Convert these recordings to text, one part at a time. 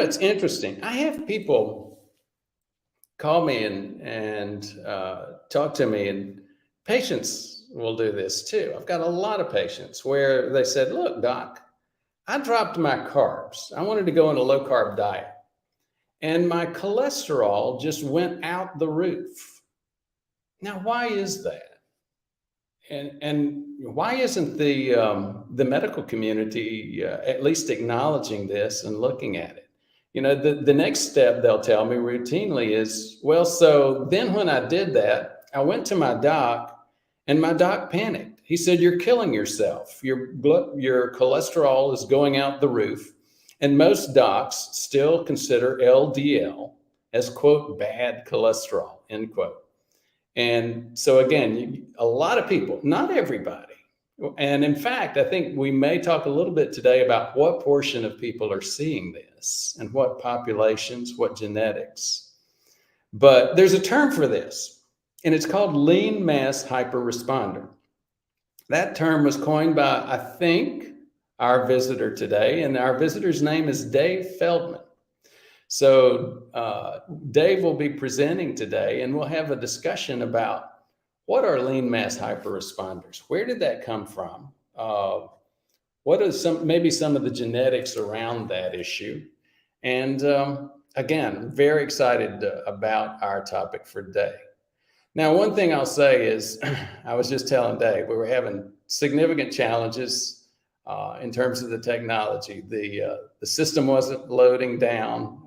it's interesting. I have people call me and talk to me, and patients will do this too. I've got a lot of patients where they said, look, doc, I dropped my carbs. I wanted to go on a low carb diet, and my cholesterol just went out the roof. Now, why is that? And why isn't the medical community at least acknowledging this and looking at it? The next step they'll tell me routinely is, well, so then when I did that, I went to my doc, and my doc panicked. He said, you're killing yourself. Your cholesterol is going out the roof. And most docs still consider LDL as, quote, bad cholesterol, end quote. And so again, a lot of people, not everybody. And in fact, I think we may talk a little bit today about what portion of people are seeing this and what populations, what genetics. But there's a term for this, and it's called lean mass hyperresponder. That term was coined by, I think, our visitor today, and our visitor's name is Dave Feldman. So Dave will be presenting today, and we'll have a discussion about what are lean mass hyperresponders? Where did that come from? What are maybe some of the genetics around that issue? And again, very excited about our topic for today. Now, one thing I'll say is, I was just telling Dave, we were having significant challenges in terms of the technology. The system wasn't loading down.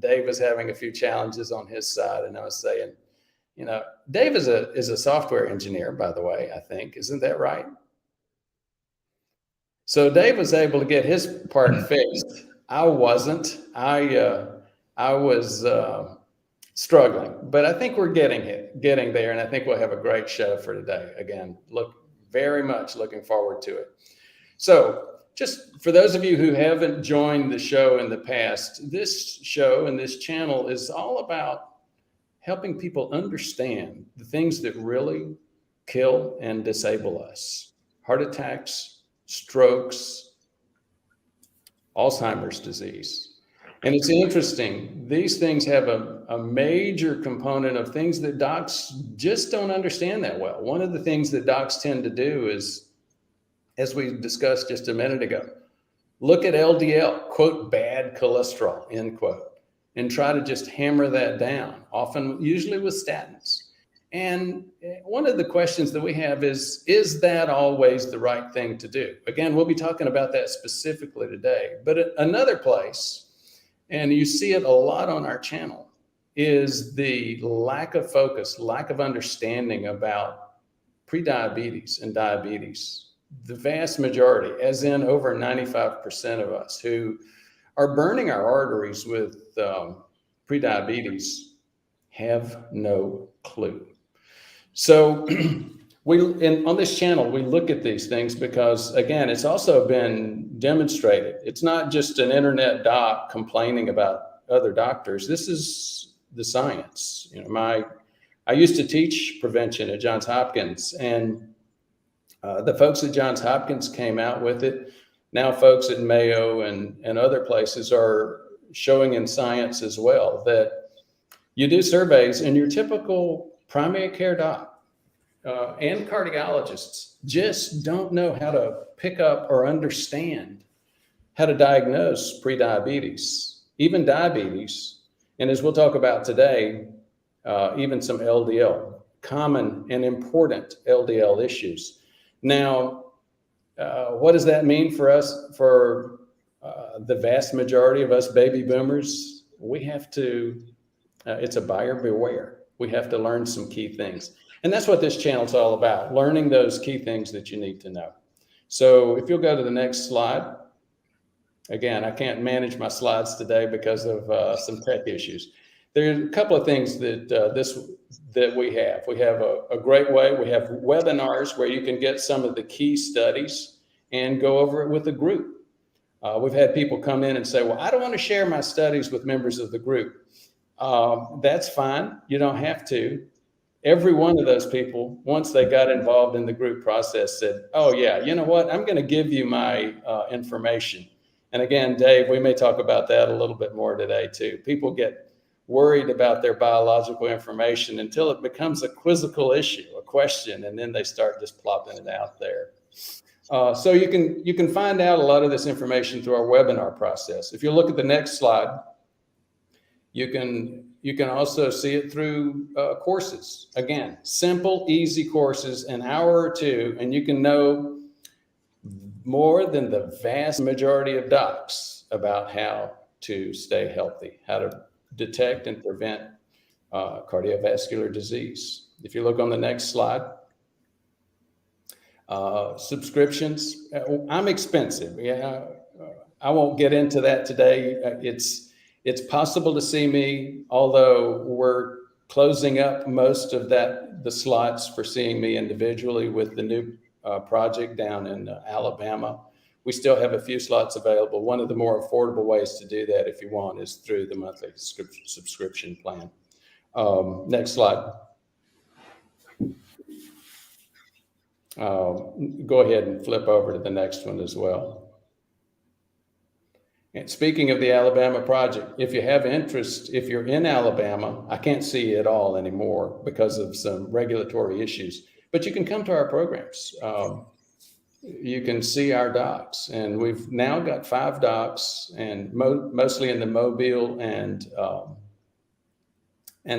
Dave was having a few challenges on his side, and I was saying, Dave is a software engineer, by the way, I think. Isn't that right? So Dave was able to get his part fixed. I wasn't. I was struggling, but I think we're getting there, and I think we'll have a great show for today. Again, very much looking forward to it. So just for those of you who haven't joined the show in the past, this show and this channel is all about helping people understand the things that really kill and disable us. Heart attacks, strokes, Alzheimer's disease. And it's interesting, these things have a major component of things that docs just don't understand that well. One of the things that docs tend to do is, as we discussed just a minute ago, look at LDL, quote, bad cholesterol, end quote, and try to just hammer that down, usually with statins. And one of the questions that we have is that always the right thing to do? Again, we'll be talking about that specifically today. But another place, and you see it a lot on our channel, is the lack of focus, lack of understanding about prediabetes and diabetes. The vast majority, as in over 95% of us who are burning our arteries with prediabetes, have no clue. So on this channel, we look at these things because, again, it's also been demonstrated. It's not just an internet doc complaining about other doctors. This is the science. I used to teach prevention at Johns Hopkins, and the folks at Johns Hopkins came out with it. Now folks at Mayo and other places are showing in science as well that you do surveys, and your typical primary care doc and cardiologists just don't know how to pick up or understand how to diagnose prediabetes, even diabetes. And as we'll talk about today, even some LDL, common and important LDL issues. Now, what does that mean for us, for the vast majority of us baby boomers? We have to, it's a buyer beware. We have to learn some key things. And that's what this channel is all about, learning those key things that you need to know. So if you'll go to the next slide. Again, I can't manage my slides today because of some tech issues. There's a couple of things that we have. We have a great way. We have webinars where you can get some of the key studies and go over it with a group. We've had people come in and say, well, I don't want to share my studies with members of the group. That's fine. You don't have to. Every one of those people, once they got involved in the group process, said, oh yeah, you know what? I'm going to give you my information. And again, Dave, we may talk about that a little bit more today too. People get worried about their biological information until it becomes a quizzical issue, a question, and then they start just plopping it out there. So you can find out a lot of this information through our webinar process. If you look at the next slide, you can also see it through courses. Again, simple, easy courses, an hour or two, and you can know more than the vast majority of docs about how to stay healthy, how to detect and prevent cardiovascular disease. If you look on the next slide, subscriptions. I'm expensive. Yeah, I won't get into that today. It's possible to see me, although we're closing up most of the slots for seeing me individually with the new project down in Alabama. We still have a few slots available. One of the more affordable ways to do that, if you want, is through the monthly subscription plan. Next slide. Go ahead and flip over to the next one as well. And speaking of the Alabama project, if you have interest, if you're in Alabama, I can't see you at all anymore because of some regulatory issues, but you can come to our programs. You can see our docs, and we've now got 5 docs, and mostly in the Mobile and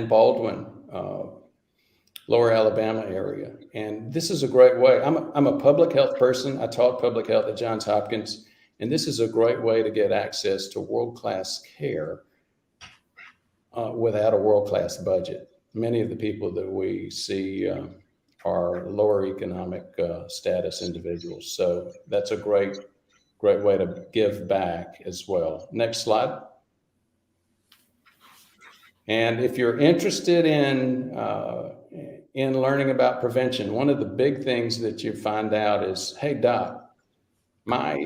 Baldwin, Lower Alabama area. And this is a great way. I'm a public health person. I taught public health at Johns Hopkins, and this is a great way to get access to world-class care without a world-class budget. Many of the people that we see are lower economic status individuals. So that's a great way to give back as well. Next slide. And if you're interested in learning about prevention, one of the big things that you find out is, hey, doc, my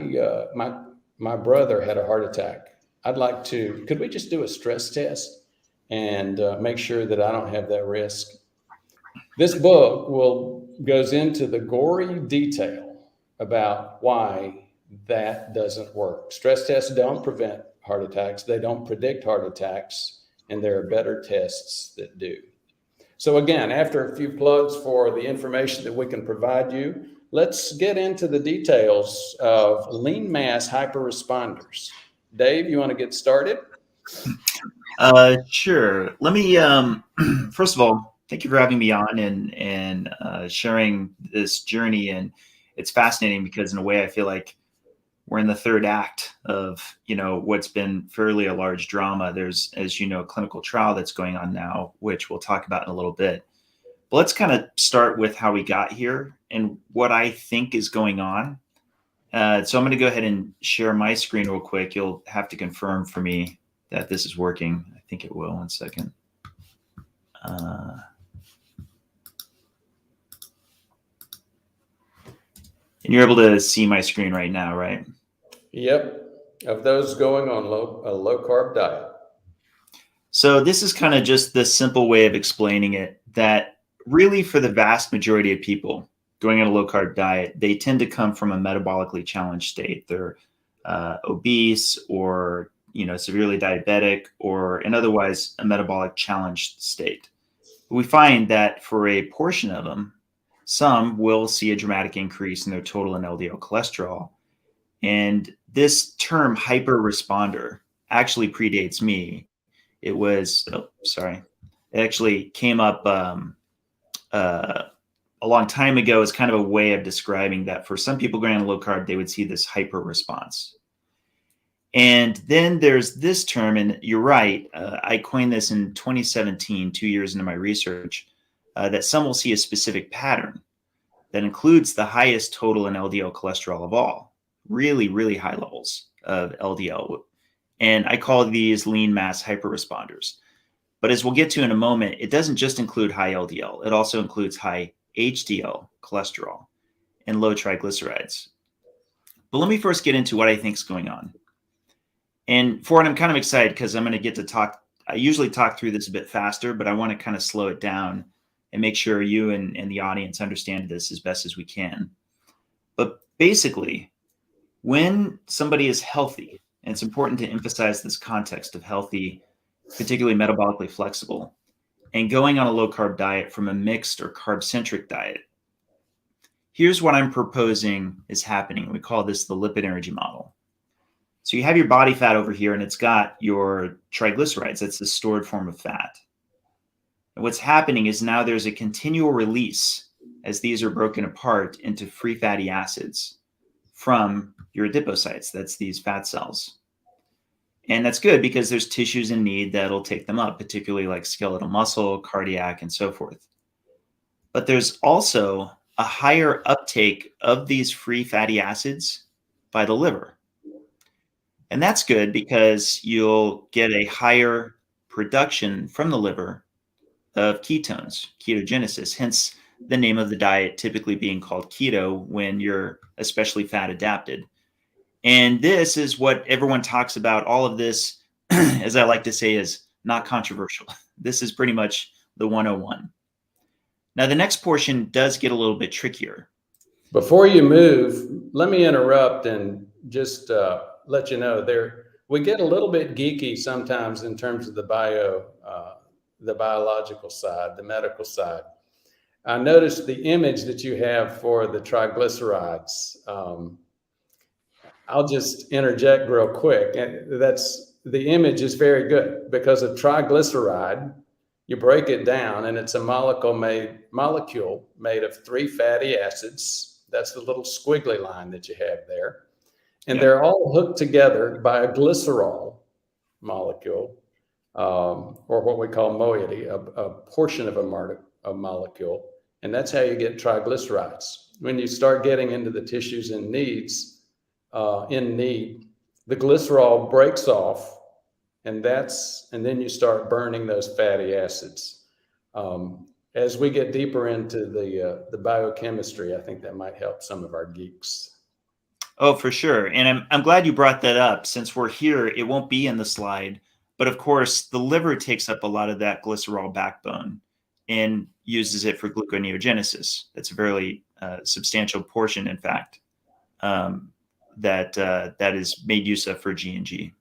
brother had a heart attack. Could we just do a stress test and make sure that I don't have that risk? This book goes into the gory detail about why that doesn't work. Stress tests don't prevent heart attacks. They don't predict heart attacks, and there are better tests that do. So again, after a few plugs for the information that we can provide you, let's get into the details of lean mass hyperresponders. Dave, you want to get started? Sure. Let me, first of all, thank you for having me on and sharing this journey. And it's fascinating because in a way I feel like we're in the third act of, what's been fairly a large drama. There's, as you know, a clinical trial that's going on now, which we'll talk about in a little bit. But let's kind of start with how we got here and what I think is going on. So I'm going to go ahead and share my screen real quick. You'll have to confirm for me that this is working. I think it will. 1 second. And you're able to see my screen right now, right? Yep. Of those going on a low carb diet. So this is kind of just the simple way of explaining it, that really for the vast majority of people going on a low carb diet, they tend to come from a metabolically challenged state. They're obese or severely diabetic or an otherwise a metabolic challenged state. We find that for a portion of them, some will see a dramatic increase in their total and LDL cholesterol. And this term hyper-responder actually predates me. It was, it actually came up a long time ago as kind of a way of describing that for some people going on low carb, they would see this hyper response. And then there's this term, and you're right, I coined this in 2017, 2 years into my research, that some will see a specific pattern that includes the highest total and LDL cholesterol of all, really, really high levels of LDL. And I call these lean mass hyperresponders. But as we'll get to in a moment, it doesn't just include high LDL. It also includes high HDL cholesterol and low triglycerides. But let me first get into what I think is going on. And for it, I'm kind of excited because I'm going to get to talk. I usually talk through this a bit faster, but I want to kind of slow it down and make sure you and the audience understand this as best as we can. But basically, When somebody is healthy, and it's important to emphasize this context of healthy, particularly metabolically flexible, and going on a low-carb diet from a mixed or carb-centric diet, here's what I'm proposing is happening. We call this the lipid energy model. So you have your body fat over here, and it's got your triglycerides. That's the stored form of fat. And what's happening is now there's a continual release as these are broken apart into free fatty acids from your adipocytes. That's these fat cells. And that's good because there's tissues in need that'll take them up, particularly like skeletal muscle, cardiac, and so forth. But there's also a higher uptake of these free fatty acids by the liver. And that's good because you'll get a higher production from the liver of ketones, ketogenesis, hence the name of the diet typically being called keto when you're especially fat adapted. And this is what everyone talks about. All of this, as I like to say, is not controversial. This is pretty much the 101. Now, the next portion does get a little bit trickier. Before you move, let me interrupt and just let you know we get a little bit geeky sometimes in terms of the biological side, the medical side. I noticed the image that you have for the triglycerides. I'll just interject real quick. And the image is very good because a triglyceride, you break it down and it's a molecule made of 3 fatty acids. That's the little squiggly line that you have there. And they're all hooked together by a glycerol molecule, or what we call moiety, a portion of a molecule. And that's how you get triglycerides. When you start getting into the tissues in need, the glycerol breaks off, and then you start burning those fatty acids. As we get deeper into the biochemistry, I think that might help some of our geeks. Oh, for sure. And I'm glad you brought that up. Since we're here, it won't be in the slide. But of course, the liver takes up a lot of that glycerol backbone and uses it for gluconeogenesis. That's a very substantial portion, in fact, that is made use of for G&G.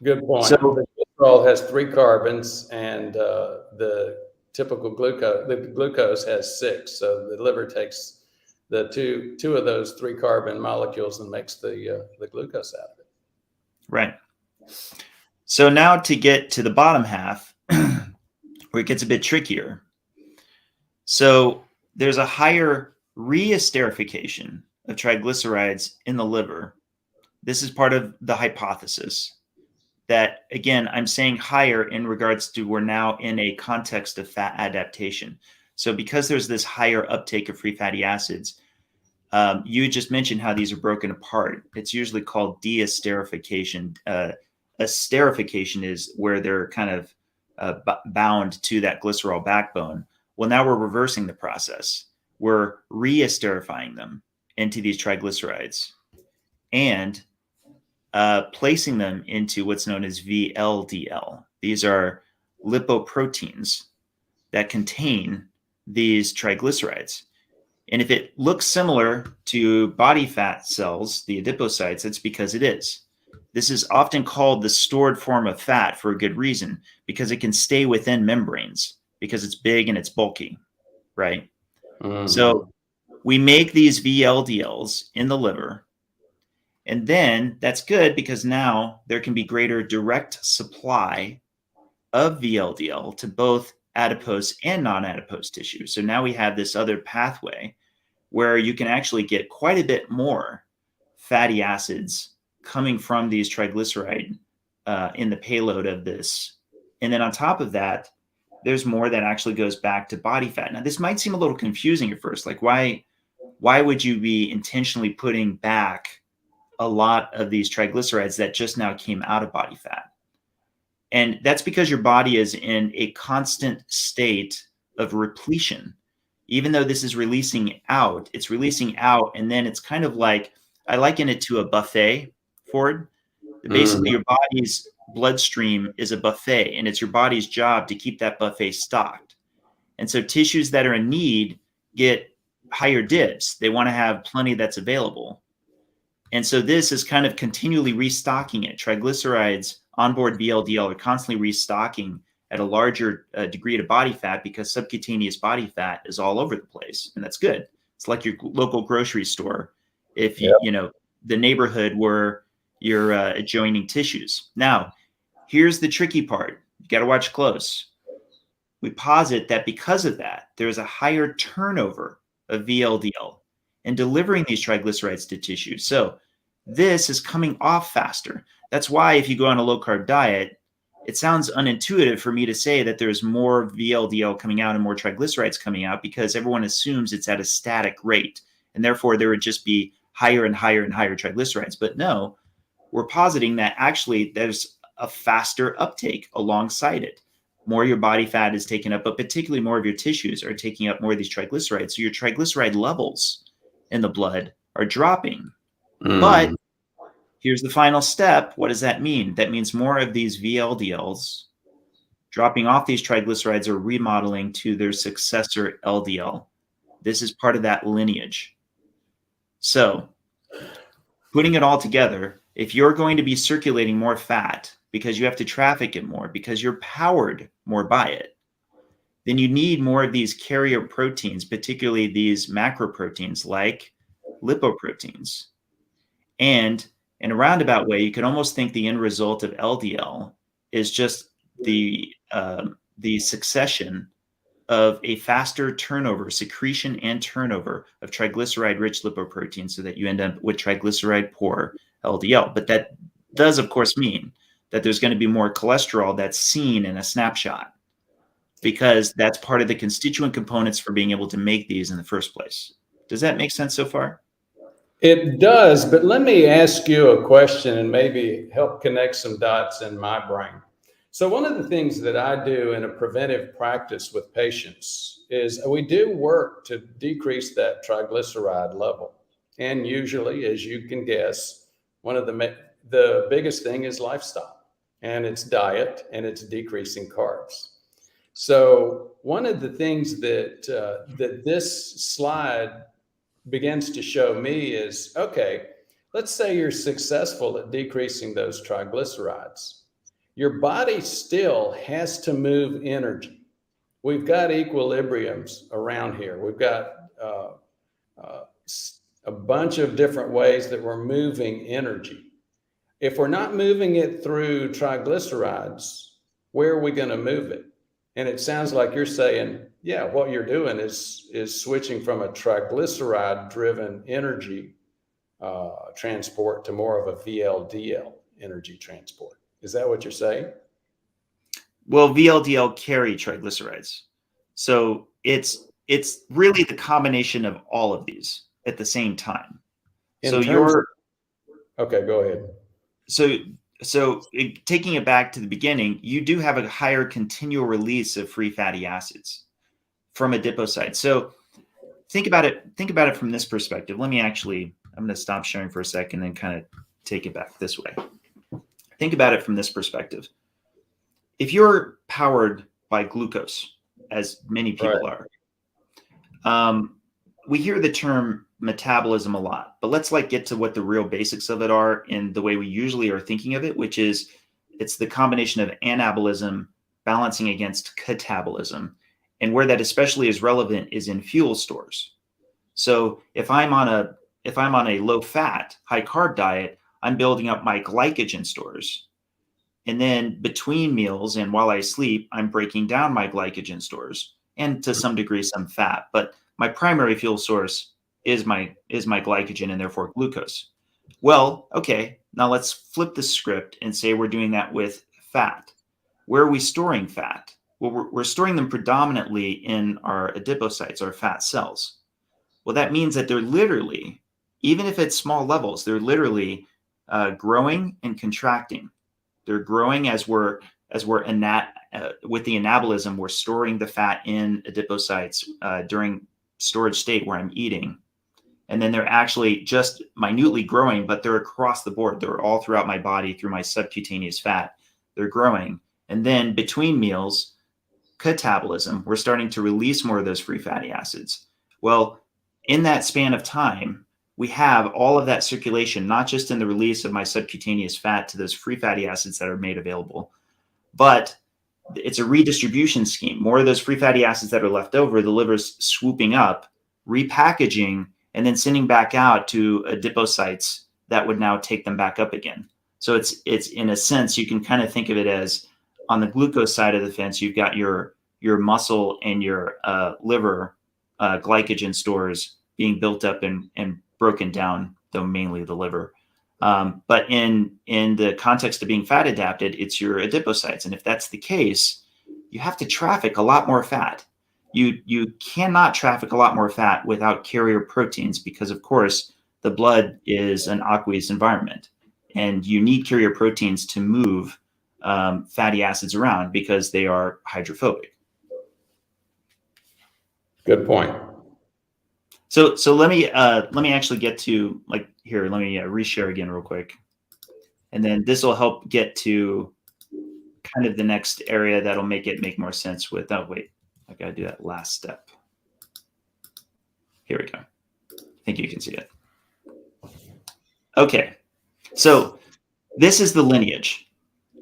Good point. So the glycerol has 3 carbons, and the typical glucose has 6. So the liver takes the two of those 3 carbon molecules and makes the glucose out of it. Right. So now to get to the bottom half, where it gets a bit trickier. So there's a higher reesterification of triglycerides in the liver. This is part of the hypothesis that, again, I'm saying higher in regards to we're now in a context of fat adaptation. So because there's this higher uptake of free fatty acids, you just mentioned how these are broken apart. It's usually called deesterification. Esterification is where they're kind of bound to that glycerol backbone. Well, now we're reversing the process. We're reesterifying them into these triglycerides and placing them into what's known as VLDL. These are lipoproteins that contain these triglycerides. And if it looks similar to body fat cells, the adipocytes, it's because it is. This is often called the stored form of fat for a good reason, because it can stay within membranes because it's big and it's bulky, right? Mm-hmm. So we make these VLDLs in the liver, and then that's good because now there can be greater direct supply of VLDL to both adipose and non-adipose tissue. So now we have this other pathway where you can actually get quite a bit more fatty acids coming from these triglyceride in the payload of this. And then on top of that, there's more that actually goes back to body fat. Now, this might seem a little confusing at first. Like, why would you be intentionally putting back a lot of these triglycerides that just now came out of body fat? And that's because your body is in a constant state of repletion. Even though this is releasing out, it's releasing out, and then it's kind of like, I liken it to a buffet, Ford. Basically, your body's bloodstream is a buffet, and it's your body's job to keep that buffet stocked. And so tissues that are in need get higher dibs. They want to have plenty that's available. And so this is kind of continually restocking it. Triglycerides, onboard VLDL are constantly restocking at a larger degree to body fat because subcutaneous body fat is all over the place. And that's good. It's like your local grocery store. If you know, the neighborhood where your adjoining tissues. Now, here's the tricky part. You got to watch close. We posit that because of that, there's a higher turnover of VLDL and delivering these triglycerides to tissue. So this is coming off faster. That's why if you go on a low carb diet, it sounds unintuitive for me to say that there's more VLDL coming out and more triglycerides coming out because everyone assumes it's at a static rate. And therefore there would just be higher and higher and higher triglycerides. But no, we're positing that actually there's a faster uptake alongside it. More of your body fat is taken up, but particularly more of your tissues are taking up more of these triglycerides. So your triglyceride levels in the blood are dropping. But here's the final step. What does that mean? That means more of these VLDLs dropping off these triglycerides are remodeling to their successor LDL. This is part of that lineage. So putting it all together, if you're going to be circulating more fat because you have to traffic it more, because you're powered more by it, then you need more of these carrier proteins, particularly these macroproteins like lipoproteins. And in a roundabout way, you can almost think the end result of LDL is just the succession of a faster turnover, secretion and turnover of triglyceride-rich lipoproteins so that you end up with triglyceride-poor LDL. But that does, of course, mean that there's going to be more cholesterol that's seen in a snapshot because that's part of the constituent components for being able to make these in the first place. Does that make sense so far? It does, but let me ask you a question and maybe help connect some dots in my brain. So one of the things that I do in a preventive practice with patients is we do work to decrease that triglyceride level. And usually, as you can guess, one of the biggest thing is lifestyle, and it's diet, and it's decreasing carbs. So one of the things that this slide begins to show me is, okay, let's say you're successful at decreasing those triglycerides. Your body still has to move energy. We've got equilibriums around here. We've got a bunch of different ways that we're moving energy. If we're not moving it through triglycerides, where are we going to move it? And it sounds like you're saying, yeah, what you're doing is switching from a triglyceride-driven energy transport to more of a VLDL energy transport. Is that what you're saying? Well, VLDL carry triglycerides. So it's really the combination of all of these at the same time. Okay, go ahead. So taking it back to the beginning, you do have a higher continual release of free fatty acids from adipocytes. So think about it from this perspective. I'm going to stop sharing for a second and kind of take it back this way. Think about it from this perspective. If you're powered by glucose, as many people are, we hear the term metabolism a lot, but let's get to what the real basics of it are in the way we usually are thinking of it, which is it's the combination of anabolism balancing against catabolism. And where that especially is relevant is in fuel stores. So if I'm on a low fat, high carb diet, I'm building up my glycogen stores. And then between meals and while I sleep, I'm breaking down my glycogen stores and to some degree some fat. But my primary fuel source is my glycogen and therefore glucose. Well, okay, now let's flip the script and say we're doing that with fat. Where are we storing fat? Well, we're storing them predominantly in our adipocytes, our fat cells. Well, that means that they're literally, even if it's small levels, they're literally growing and contracting. They're growing as we're with the anabolism, we're storing the fat in adipocytes during storage state where I'm eating. And then they're actually just minutely growing, but they're across the board. They're all throughout my body through my subcutaneous fat. They're growing. And then between meals, catabolism, we're starting to release more of those free fatty acids. Well, in that span of time, we have all of that circulation, not just in the release of my subcutaneous fat to those free fatty acids that are made available, but it's a redistribution scheme. More of those free fatty acids that are left over, the liver's swooping up, repackaging, and then sending back out to adipocytes that would now take them back up again. So it's in a sense, you can kind of think of it as on the glucose side of the fence, you've got your muscle and your liver glycogen stores being built up and broken down, though mainly the liver. But in the context of being fat adapted, it's your adipocytes. And if that's the case, you have to traffic a lot more fat. You cannot traffic a lot more fat without carrier proteins because, of course, the blood is an aqueous environment. And you need carrier proteins to move fatty acids around because they are hydrophobic. Good point. So let me actually get to here. Let me reshare again real quick, and then this will help get to kind of the next area that'll make more sense with. Oh wait, I gotta do that last step. Here we go. I think you can see it. Okay, so this is the lineage.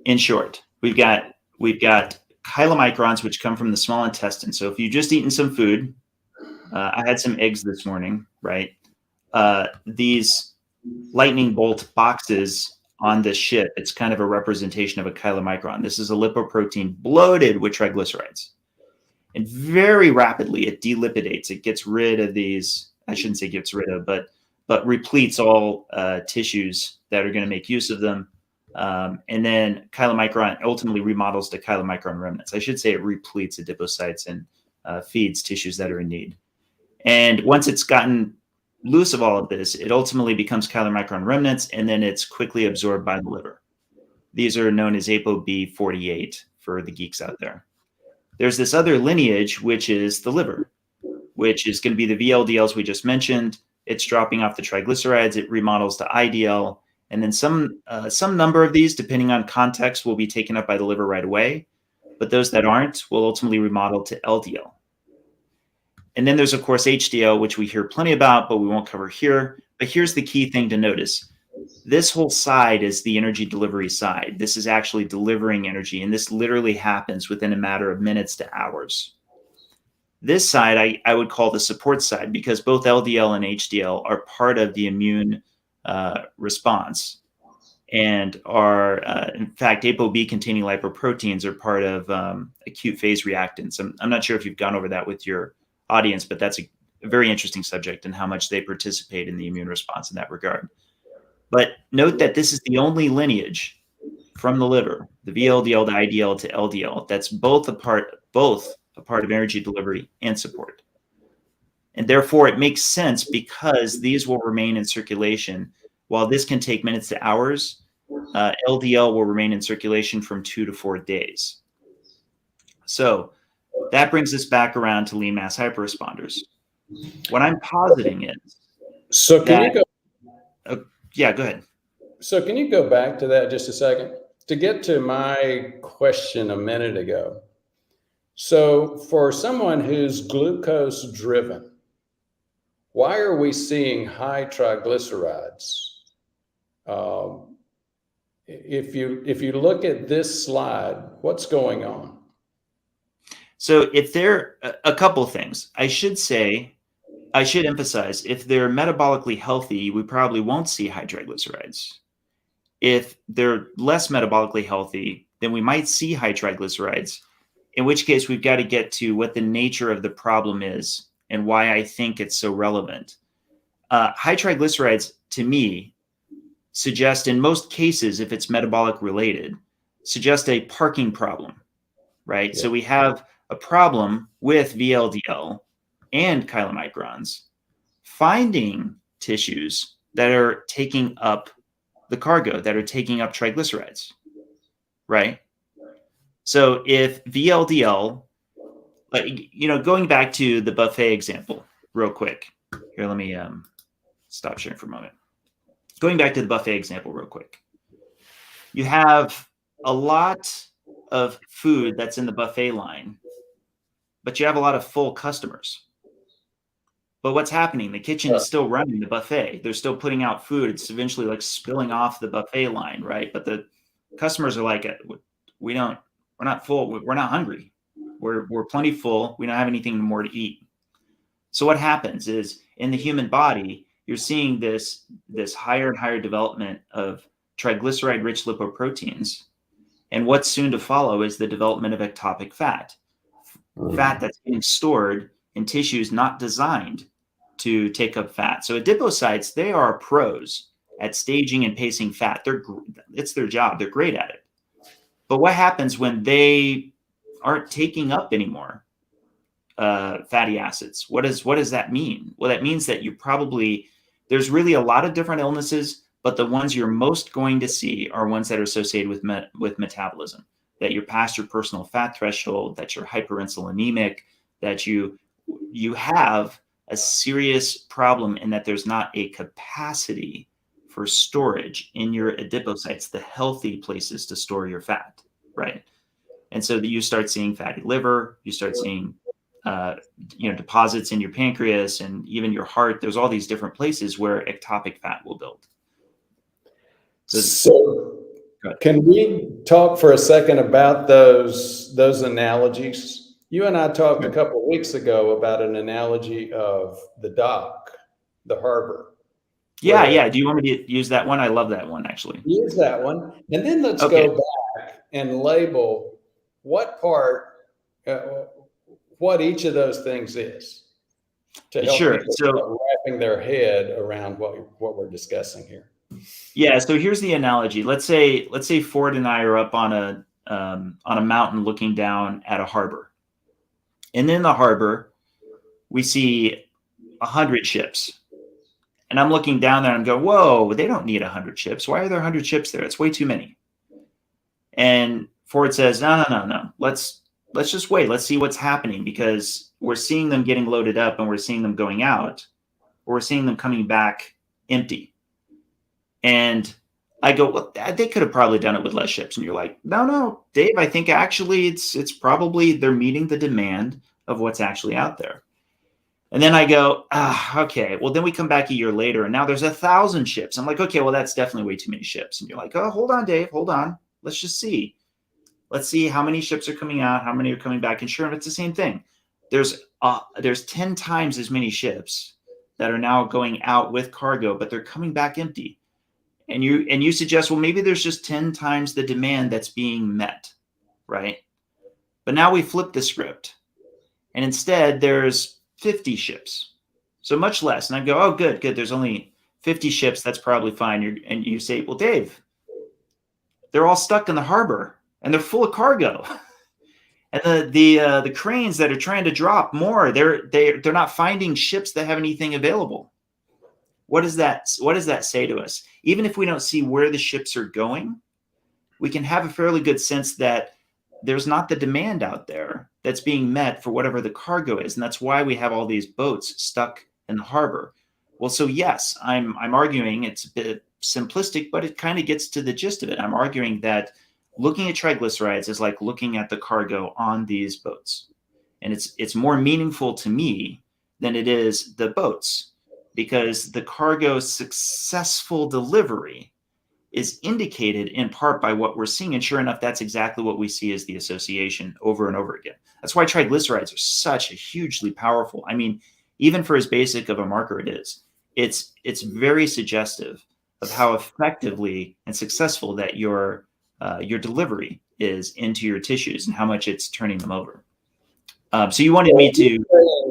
In short, we've got chylomicrons, which come from the small intestine. So if you've just eaten some food, I had some eggs this morning, right? These lightning bolt boxes on this ship, it's kind of a representation of a chylomicron. This is a lipoprotein bloated with triglycerides. And very rapidly, it delipidates. It gets rid of these, I shouldn't say gets rid of, but repletes all tissues that are going to make use of them. And then chylomicron ultimately remodels to chylomicron remnants. I should say it repletes adipocytes and feeds tissues that are in need. And once it's gotten loose of all of this, it ultimately becomes chylomicron remnants, and then it's quickly absorbed by the liver. These are known as ApoB48 for the geeks out there. There's this other lineage, which is the liver, which is going to be the VLDLs we just mentioned. It's dropping off the triglycerides. It remodels to IDL. And then some number of these, depending on context, will be taken up by the liver right away. But those that aren't will ultimately remodel to LDL. And then there's, of course, HDL, which we hear plenty about, but we won't cover here. But here's the key thing to notice. This whole side is the energy delivery side. This is actually delivering energy, and this literally happens within a matter of minutes to hours. This side I would call the support side because both LDL and HDL are part of the immune response and are, in fact, ApoB-containing lipoproteins are part of acute phase reactants. I'm not sure if you've gone over that with your audience, but that's a very interesting subject and how much they participate in the immune response in that regard. But note that this is the only lineage from the liver, the VLDL to IDL to LDL, that's both a part of energy delivery and support. And therefore, it makes sense because these will remain in circulation. While this can take minutes to hours, LDL will remain in circulation from 2 to 4 days. So that brings us back around to lean mass hyperresponders. What I'm positing is So can you go? Yeah, go ahead. So can you go back to that just a second to get to my question a minute ago? So for someone who's glucose driven, why are we seeing high triglycerides? If you look at this slide, what's going on? So if they're a couple of things, I should emphasize, if they're metabolically healthy, we probably won't see high triglycerides. If they're less metabolically healthy, then we might see high triglycerides, in which case we've got to get to what the nature of the problem is and why I think it's so relevant. High triglycerides, to me, suggest in most cases, if it's metabolic related, suggest a parking problem, right? Yeah. So we have a problem with VLDL and chylomicrons finding tissues that are taking up the cargo, that are taking up triglycerides, right? So if VLDL, going back to the buffet example real quick. Here, let me stop sharing for a moment. Going back to the buffet example real quick. You have a lot of food that's in the buffet line, but you have a lot of full customers. But what's happening? The kitchen is still running the buffet. They're still putting out food. It's eventually like spilling off the buffet line, right? But the customers are like, we're not full. We're not hungry. We're plenty full. We don't have anything more to eat. So what happens is in the human body, you're seeing this higher and higher development of triglyceride-rich lipoproteins. And what's soon to follow is the development of ectopic fat, fat that's being stored in tissues not designed to take up fat. So adipocytes, they are pros at staging and pacing fat. It's their job. They're great at it. But what happens when they aren't taking up anymore fatty acids? What does that mean? Well, that means that there's really a lot of different illnesses, but the ones you're most going to see are ones that are associated with metabolism, that you're past your personal fat threshold, that you're hyperinsulinemic, that you have a serious problem in that there's not a capacity for storage in your adipocytes, the healthy places to store your fat, right? And so that you start seeing fatty liver, you start seeing deposits in your pancreas and even your heart. There's all these different places where ectopic fat will build. So can we talk for a second about those analogies? You and I talked a couple of weeks ago about an analogy of the dock, the harbor. Yeah. Do you want me to use that one? I love that one, actually. Use that one. And then let's go back and label what each of those things is, to help people wrapping their head around what we're discussing here. Yeah. So here's the analogy. Let's say Ford and I are up on a mountain looking down at a harbor. And in the harbor, we see 100 ships. And I'm looking down there and go, whoa, they don't need 100 ships. Why are there 100 ships there? It's way too many. And Ford says, no. Let's just wait. Let's see what's happening, because we're seeing them getting loaded up and we're seeing them going out, or we're seeing them coming back empty. And I go, well, they could have probably done it with less ships. And you're like, no, Dave, I think actually it's probably they're meeting the demand of what's actually out there. And then I go, okay, well, then we come back a year later and now there's 1,000 ships. I'm like, okay, well, that's definitely way too many ships. And you're like, oh, hold on, Dave, hold on. Let's just see. Let's see how many ships are coming out, how many are coming back. And sure enough, it's the same thing. There's 10 times as many ships that are now going out with cargo, but they're coming back empty. And you suggest, well, maybe there's just 10 times the demand that's being met, right? But now we flip the script. And instead, there's 50 ships. So much less. And I go, oh, good. There's only 50 ships. That's probably fine. And you say, well, Dave, they're all stuck in the harbor and they're full of cargo. And the cranes that are trying to drop more, they're not finding ships that have anything available. What does that say to us? Even if we don't see where the ships are going, we can have a fairly good sense that there's not the demand out there that's being met for whatever the cargo is. And that's why we have all these boats stuck in the harbor. Well, so yes, I'm arguing, it's a bit simplistic, but it kind of gets to the gist of it. I'm arguing that looking at triglycerides is like looking at the cargo on these boats. And it's more meaningful to me than it is the boats, because the cargo's successful delivery is indicated in part by what we're seeing. And sure enough, that's exactly what we see as the association over and over again. That's why triglycerides are such a hugely powerful. I mean, even for as basic of a marker it is, it's very suggestive of how effectively and successful that your delivery is into your tissues and how much it's turning them over. So you wanted me to...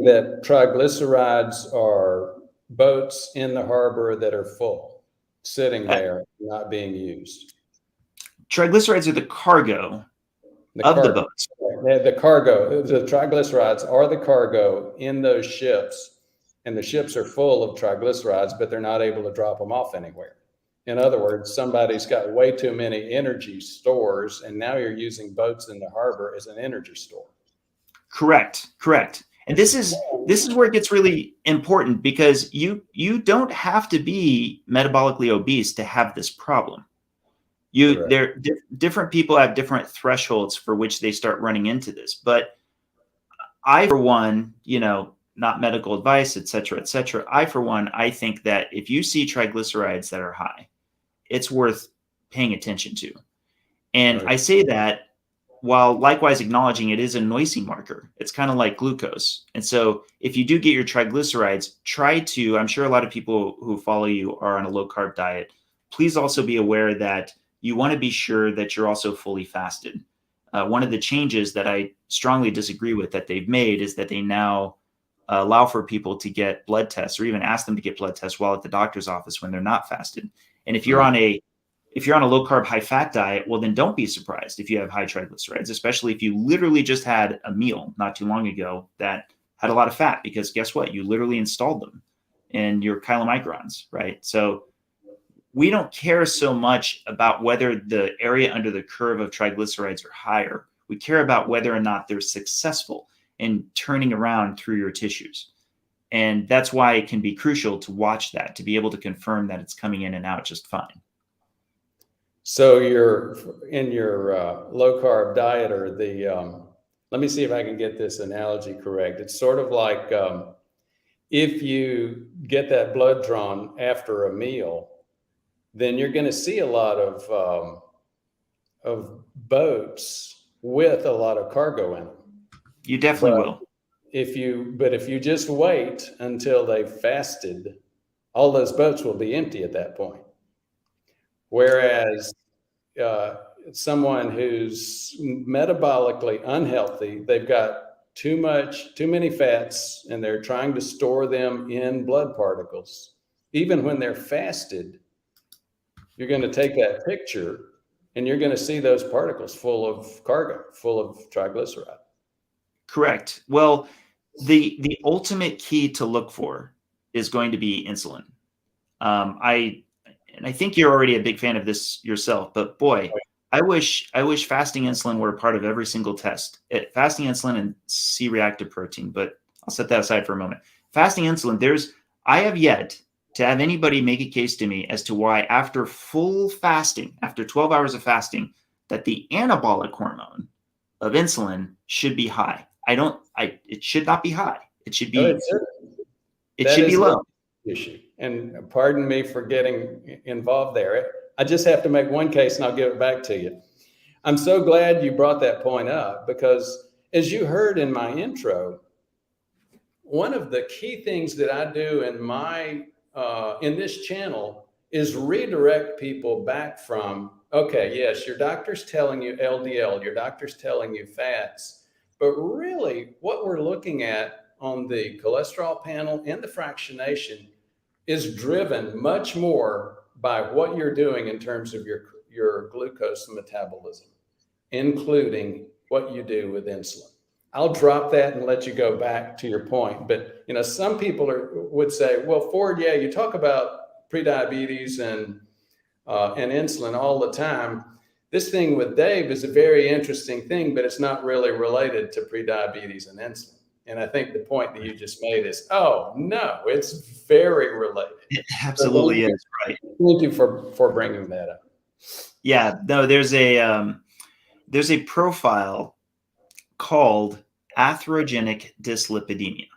that triglycerides are boats in the harbor that are full, sitting there, not being used. Triglycerides are the cargo of the boats. The cargo, the triglycerides are the cargo in those ships, and the ships are full of triglycerides, but they're not able to drop them off anywhere. In other words, somebody's got way too many energy stores, and now you're using boats in the harbor as an energy store. Correct. And this is where it gets really important, because you don't have to be metabolically obese to have this problem. Different people have different thresholds for which they start running into this. But I, for one, not medical advice, et cetera, et cetera. I, for one, I think that if you see triglycerides that are high, it's worth paying attention to. And Right. I say that while likewise acknowledging it is a noisy marker. It's kind of like glucose. And so if you do get your triglycerides, try to, I'm sure a lot of people who follow you are on a low carb diet. Please also be aware that you want to be sure that you're also fully fasted. One of the changes that I strongly disagree with that they've made is that they now allow for people to get blood tests, or even ask them to get blood tests while at the doctor's office when they're not fasted. And if you're on a low carb, high fat diet, well, then don't be surprised if you have high triglycerides, especially if you literally just had a meal not too long ago that had a lot of fat, because guess what? You literally installed them in your chylomicrons, right? So we don't care so much about whether the area under the curve of triglycerides are higher. We care about whether or not they're successful in turning around through your tissues. And that's why it can be crucial to watch that, to be able to confirm that it's coming in and out just fine. So you're in your low carb diet, or let me see if I can get this analogy correct. It's sort of like if you get that blood drawn after a meal, then you're going to see a lot of boats with a lot of cargo in them. You definitely will. If you just wait until they've fasted, all those boats will be empty at that point. Whereas someone who's metabolically unhealthy, they've got too many fats, and they're trying to store them in blood particles. Even when they're fasted, you're going to take that picture and you're going to see those particles full of cargo, full of triglyceride. Correct. Well, the ultimate key to look for is going to be insulin. I think you're already a big fan of this yourself, but boy, I wish fasting insulin were a part of every single test. Fasting insulin and C-reactive protein, but I'll set that aside for a moment. Fasting insulin, I have yet to have anybody make a case to me as to why after full fasting, after 12 hours of fasting, that the anabolic hormone of insulin should be high. It should not be high. It should be, it should be low. Issue. And pardon me for getting involved there. I just have to make one case and I'll give it back to you. I'm so glad you brought that point up, because as you heard in my intro, one of the key things that I do in this channel is redirect people back from, okay, yes, your doctor's telling you LDL, your doctor's telling you fats, but really what we're looking at on the cholesterol panel and the fractionation is driven much more by what you're doing in terms of your glucose metabolism, including what you do with insulin. I'll drop that and let you go back to your point. But some people would say, well, Ford, yeah, you talk about prediabetes and insulin all the time. This thing with Dave is a very interesting thing, but it's not really related to prediabetes and insulin. And I think the point that you just made is, oh, no, it's very related. It absolutely is, right. Thank you for bringing that up. Yeah, no, there's a profile called atherogenic dyslipidemia.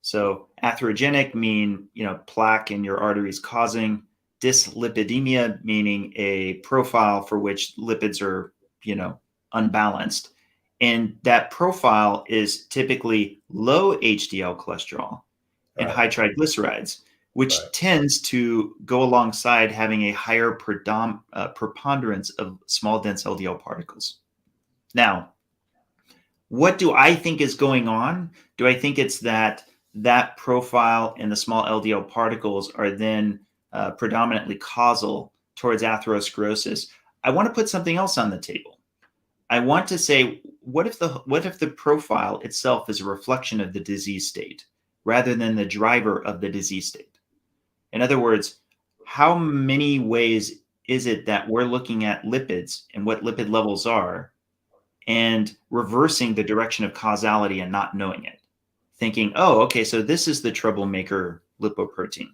So atherogenic mean, plaque in your arteries causing, dyslipidemia meaning a profile for which lipids are, unbalanced. And that profile is typically low HDL cholesterol and high triglycerides, which tends to go alongside having a higher preponderance of small, dense LDL particles. Now, what do I think is going on? Do I think it's that profile and the small LDL particles are then predominantly causal towards atherosclerosis? I want to put something else on the table. I want to say, what if the profile itself is a reflection of the disease state rather than the driver of the disease state? In other words, how many ways is it that we're looking at lipids and what lipid levels are and reversing the direction of causality and not knowing it, thinking, oh, okay, so this is the troublemaker lipoprotein.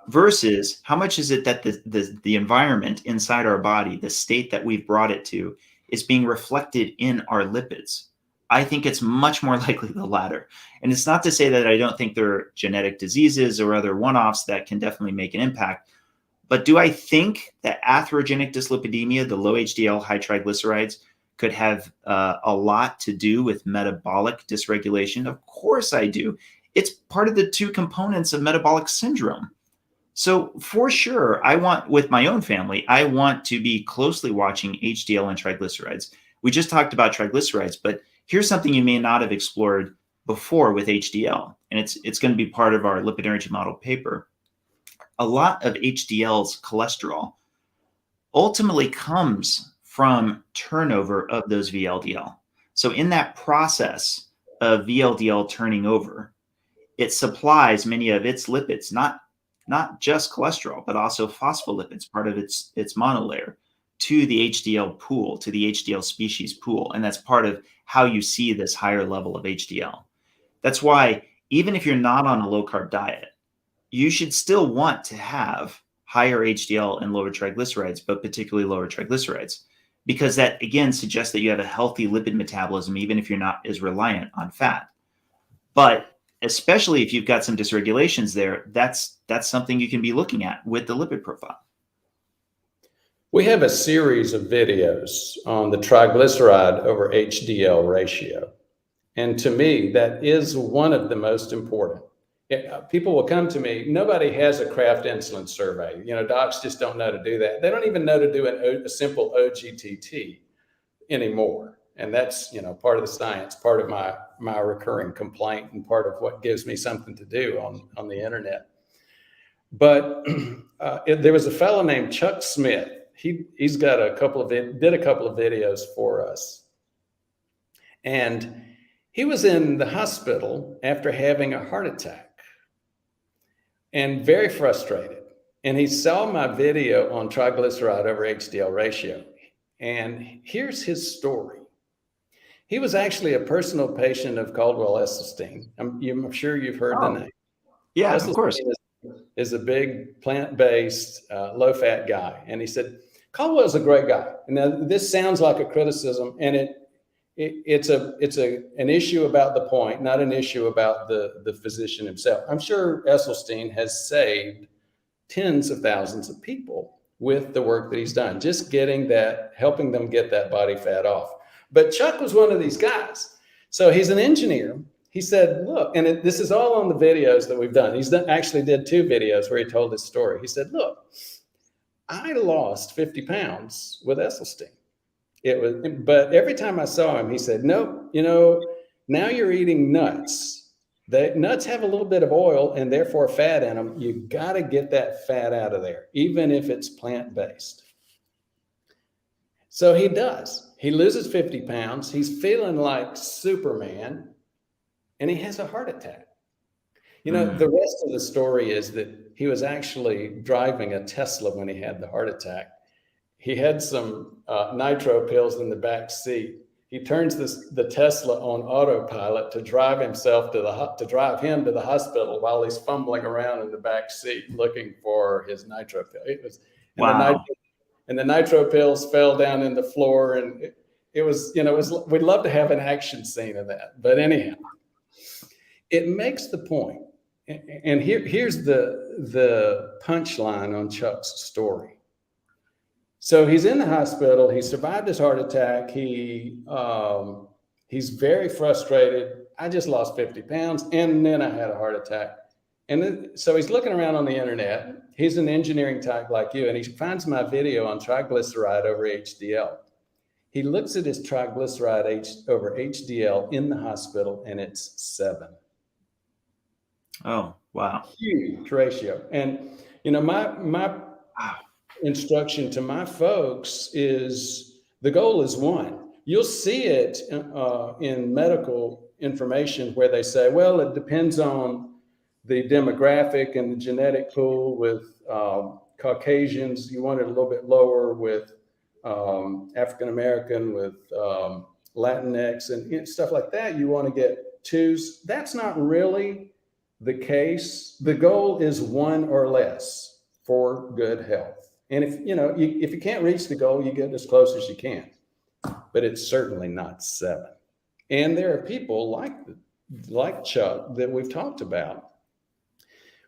Versus how much is it that the environment inside our body, the state that we've brought it to, is being reflected in our lipids. I think it's much more likely the latter. And it's not to say that I don't think there are genetic diseases or other one-offs that can definitely make an impact. But do I think that atherogenic dyslipidemia, the low HDL, high triglycerides, could have a lot to do with metabolic dysregulation? Of course I do. It's part of the two components of metabolic syndrome. So for sure, with my own family, I want to be closely watching HDL and triglycerides. We just talked about triglycerides, but here's something you may not have explored before with HDL, and it's going to be part of our lipid energy model paper. A lot of HDL's cholesterol ultimately comes from turnover of those VLDL. So in that process of VLDL turning over, it supplies many of its lipids, not just cholesterol, but also phospholipids, part of its monolayer, to the HDL pool, to the HDL species pool. And that's part of how you see this higher level of HDL. That's why even if you're not on a low carb diet, you should still want to have higher HDL and lower triglycerides, but particularly lower triglycerides, because that again suggests that you have a healthy lipid metabolism, even if you're not as reliant on fat. But especially if you've got some dysregulations there, that's something you can be looking at with the lipid profile. We have a series of videos on the triglyceride over HDL ratio. And to me, that is one of the most important. People will come to me, nobody has a Kraft insulin survey. Docs just don't know to do that. They don't even know to do a simple OGTT anymore. And that's, part of the science, part of my recurring complaint, and part of what gives me something to do on the internet. But there was a fellow named Chuck Smith. He's got did a couple of videos for us. And he was in the hospital after having a heart attack and very frustrated. And he saw my video on triglyceride over HDL ratio. And here's his story. He was actually a personal patient of Caldwell-Esselstyn. I'm sure you've heard the name. Yeah, Esselstyn, of course. Is a big plant-based, low-fat guy. And he said, Caldwell's a great guy. And now this sounds like a criticism, and it's an issue about the point, not an issue about the physician himself. I'm sure Esselstyn has saved tens of thousands of people with the work that he's done, just helping them get that body fat off. But Chuck was one of these guys. So he's an engineer. He said, look, and this is all on the videos that we've done. Actually did 2 videos where he told this story. He said, look, I lost 50 pounds with Esselstyn. But every time I saw him, he said, no, now you're eating nuts. Nuts have a little bit of oil and therefore fat in them. You got to get that fat out of there, even if it's plant-based. So he does. He loses 50 pounds. He's feeling like Superman, and he has a heart attack. The rest of the story is that he was actually driving a Tesla when he had the heart attack. He had some nitro pills in the back seat. He turns the Tesla on autopilot to drive him to the hospital while he's fumbling around in the back seat looking for his nitro pill. Wow. And the nitro pills fell down in the floor, and we'd love to have an action scene of that. But anyhow, it makes the point. And here's the punchline on Chuck's story. So he's in the hospital. He survived his heart attack. He's very frustrated. I just lost 50 pounds, and then I had a heart attack. And then, so he's looking around on the internet. He's an engineering type like you, and he finds my video on triglyceride over HDL. He looks at his triglyceride over HDL in the hospital, and it's 7. Oh, wow. Huge ratio. And, my instruction to my folks is the goal is 1. You'll see it in medical information where they say, well, it depends on the demographic and the genetic pool. With Caucasians, you want it a little bit lower. With African-American, with Latinx and stuff like that, you want to get 2s. That's not really the case. The goal is 1 or less for good health. And if you can't reach the goal, you get as close as you can. But it's certainly not 7. And there are people like Chuck that we've talked about,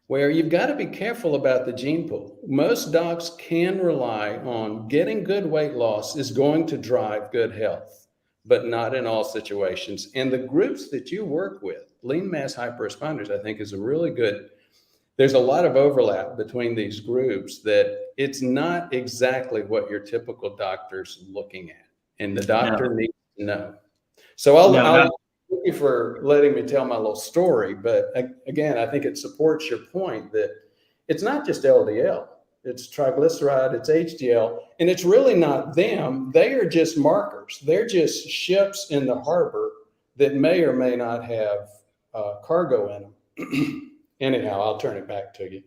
where you've got to be careful about the gene pool. Most docs can rely on getting good weight loss is going to drive good health, but not in all situations. And the groups that you work with, lean mass hyperresponders, I think is a really good, there's a lot of overlap between these groups that it's not exactly what your typical doctor's looking at. And the doctor needs to know. So I'll thank you for letting me tell my little story, but again, I think it supports your point that it's not just LDL, it's triglyceride, it's HDL, and it's really not them. They are just markers. They're just ships in the harbor that may or may not have cargo in them. Anyhow, I'll turn it back to you.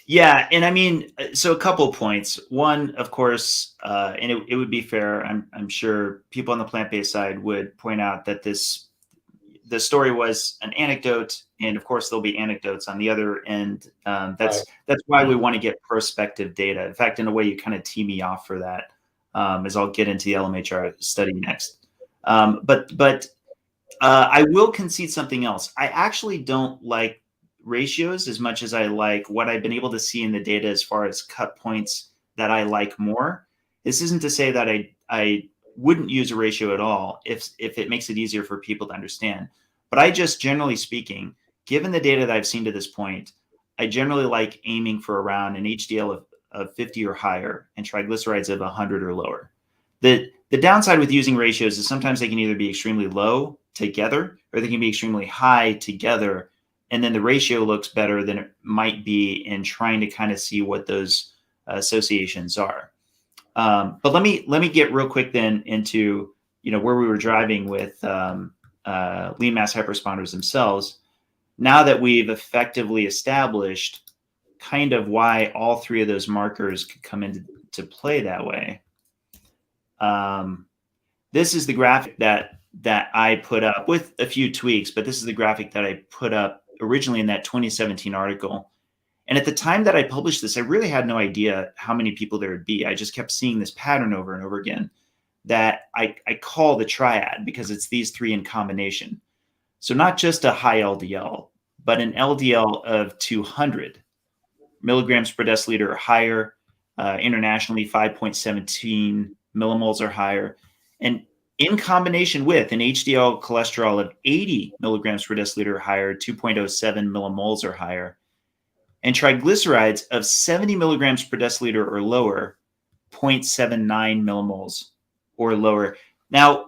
Yeah. And I mean, so a couple of points. One, of course, and it would be fair, I'm sure people on the plant-based side would point out that the story was an anecdote, and of course there'll be anecdotes on the other end. That's why we want to get prospective data. In fact, in a way, you kind of tee me off for that, as I'll get into the LMHR study next. But I will concede something else. I actually don't like ratios as much as I like what I've been able to see in the data as far as cut points that I like more. This isn't to say that I wouldn't use a ratio at all if it makes it easier for people to understand. But I just, generally speaking, given the data that I've seen to this point, I generally like aiming for around an HDL of 50 or higher and triglycerides of 100 or lower. The downside with using ratios is sometimes they can either be extremely low together or they can be extremely high together. And then the ratio looks better than it might be in trying to kind of see what those associations are. But let me get real quick then into where we were driving with lean mass hyperresponders themselves. Now that we've effectively established kind of why all three of those markers could come into play that way. This is the graphic that I put up with a few tweaks, but this is the graphic that I put up originally in that 2017 article. And at the time that I published this, I really had no idea how many people there would be. I just kept seeing this pattern over and over again that I call the triad because it's these three in combination. So not just a high LDL, but an LDL of 200 milligrams per deciliter or higher, internationally 5.17 millimoles or higher. And in combination with an HDL cholesterol of 80 milligrams per deciliter or higher, 2.07 millimoles or higher, and triglycerides of 70 milligrams per deciliter or lower, 0.79 millimoles or lower. Now,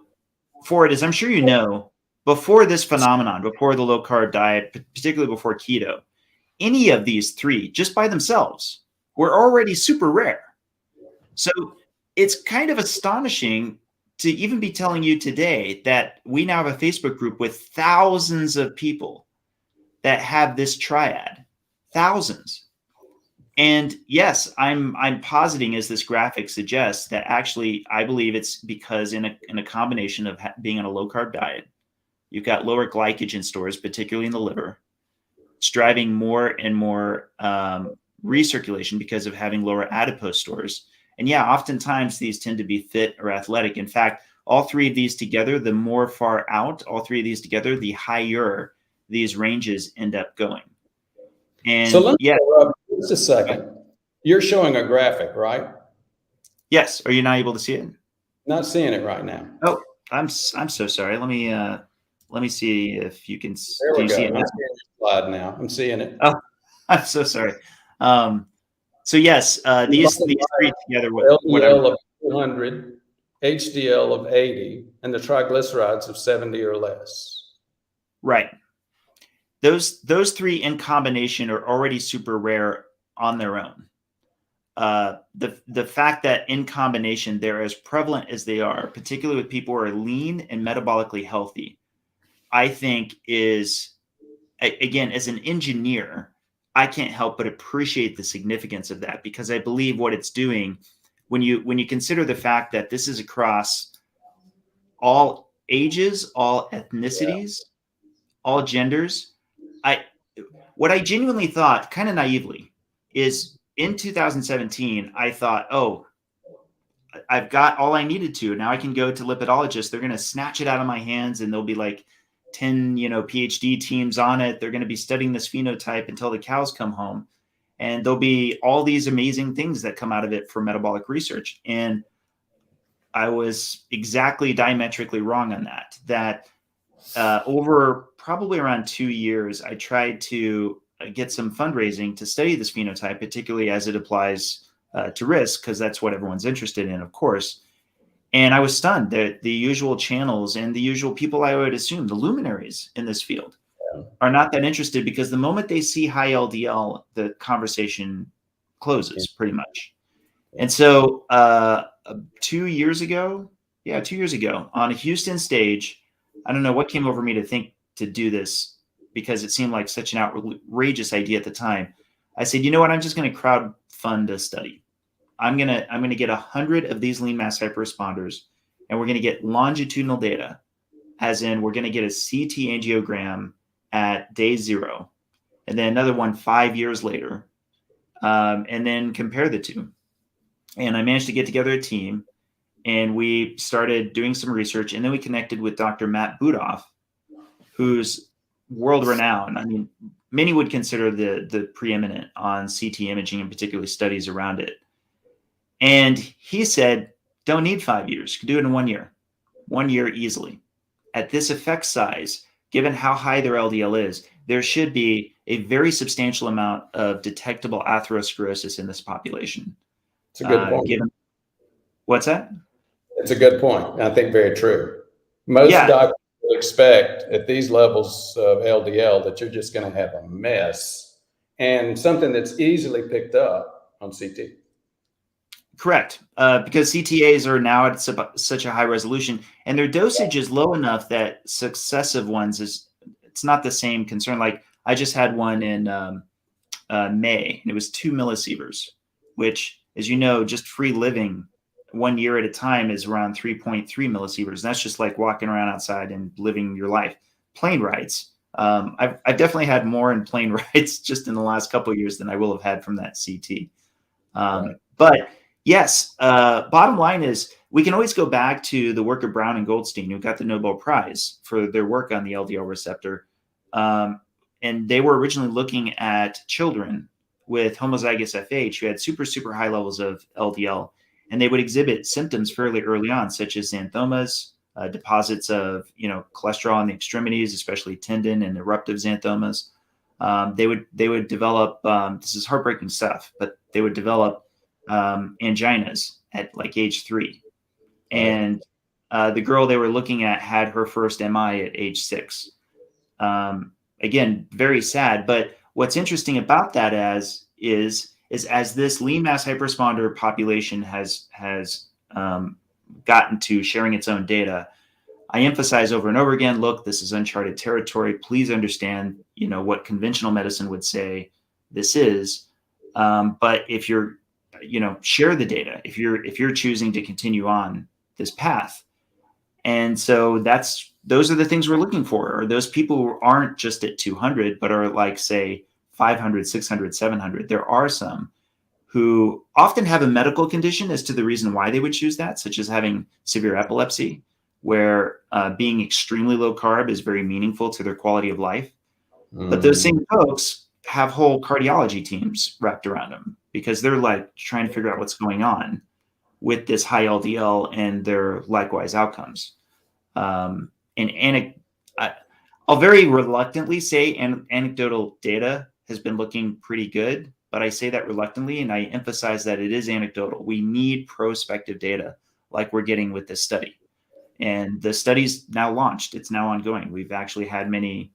Ford, as I'm sure you know, before this phenomenon, before the low-carb diet, particularly before keto, any of these three, just by themselves, were already super rare. So it's kind of astonishing to even be telling you today that we now have a Facebook group with thousands of people that have this triad, thousands. And yes, I'm positing, as this graphic suggests, that actually I believe it's because in a combination of being on a low carb diet, you've got lower glycogen stores, particularly in the liver. It's driving more and more recirculation because of having lower adipose stores. And yeah, oftentimes these tend to be fit or athletic. In fact, all three of these together, the more far out, all three of these together, the higher these ranges end up going. And so let me interrupt just a second. You're showing a graphic, right? Yes. Are you not able to see it? Not seeing it right now. Oh, I'm so sorry. Let me see if you can. There we go. See it I'm seeing your slide now. I'm seeing it. Oh, I'm so sorry. So yes, these three together, LDL of 200, HDL of 80, and the triglycerides of 70 or less. Right. Those three in combination are already super rare on their own. The fact that in combination they're as prevalent as they are, particularly with people who are lean and metabolically healthy, I think is, again, as an engineer, I can't help but appreciate the significance of that, because I believe what it's doing when you consider the fact that this is across all ages, all ethnicities, all genders. What I genuinely thought, kind of naively, is in 2017, I thought, oh, I've got all I needed to. Now I can go to lipidologists. They're going to snatch it out of my hands, and there'll be like 10, PhD teams on it. They're going to be studying this phenotype until the cows come home. And there'll be all these amazing things that come out of it for metabolic research. And I was exactly diametrically wrong on that. Over probably around 2 years, I tried to get some fundraising to study this phenotype, particularly as it applies to risk, because that's what everyone's interested in, of course. And I was stunned that the usual channels and the usual people I would assume, the luminaries in this field, are not that interested, because the moment they see high LDL, the conversation closes pretty much. And so 2 years ago, on a Houston stage, I don't know what came over me to think to do this, because it seemed like such an outrageous idea at the time. I said, you know what? I'm just going to crowd fund a study. I'm going to get 100 of these lean mass hyperresponders, and we're going to get longitudinal data, as in we're going to get a CT angiogram at day 0, and then another one 5 years later, and then compare the two. And I managed to get together a team, and we started doing some research, and then we connected with Dr. Matt Budoff, who's world renowned. I mean, many would consider the preeminent on CT imaging, and particularly studies around it. And he said, don't need 5 years. You can do it in 1 year. 1 year easily. At this effect size, given how high their LDL is, there should be a very substantial amount of detectable atherosclerosis in this population. It's a good point. What's that? It's a good point. I think very true. Most doctors will expect at these levels of LDL that you're just going to have a mess, and something that's easily picked up on CT. Correct. Because CTAs are now at such a high resolution, and their dosage is low enough that successive ones it's not the same concern. Like I just had one in May, and it was 2 millisieverts, which, as you know, just free living 1 year at a time is around 3.3 millisieverts. And that's just like walking around outside and living your life. Plane rides. I've definitely had more in plane rides just in the last couple of years than I will have had from that CT. But yes, bottom line is we can always go back to the work of Brown and Goldstein, who got the Nobel Prize for their work on the Ldl receptor. And they were originally looking at children with homozygous FH who had super, super high levels of LDL, and they would exhibit symptoms fairly early on, such as xanthomas, deposits of cholesterol in the extremities, especially tendon and eruptive xanthomas. They would develop this is heartbreaking stuff, but they would develop anginas at like age 3, and the girl they were looking at had her first MI at age 6. Again, very sad. But what's interesting about that is as this lean mass hyperresponder population has gotten to sharing its own data, I emphasize over and over again, look, this is uncharted territory. Please understand, what conventional medicine would say this is. But if you're, share the data, if you're choosing to continue on this path. And so those are the things we're looking for, are those people who aren't just at 200, but are like, say, 500, 600, 700. There are some who often have a medical condition as to the reason why they would choose that, such as having severe epilepsy, where being extremely low carb is very meaningful to their quality of life. But those same folks have whole cardiology teams wrapped around them, because they're like trying to figure out what's going on with this high LDL and their likewise outcomes. I'll very reluctantly say anecdotal data has been looking pretty good, but I say that reluctantly, and I emphasize that it is anecdotal. We need prospective data like we're getting with this study. And the study's now launched. It's now ongoing. We've actually had many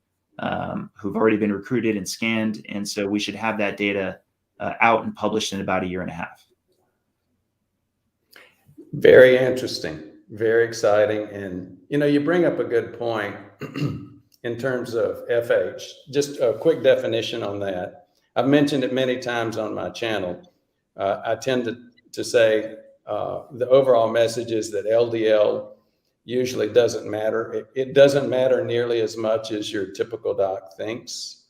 who've already been recruited and scanned. And so we should have that data out and published in about 1.5 years. Very interesting, very exciting. And, you bring up a good point in terms of FH. Just a quick definition on that. I've mentioned it many times on my channel. I tend to say the overall message is that LDL usually doesn't matter. It doesn't matter nearly as much as your typical doc thinks,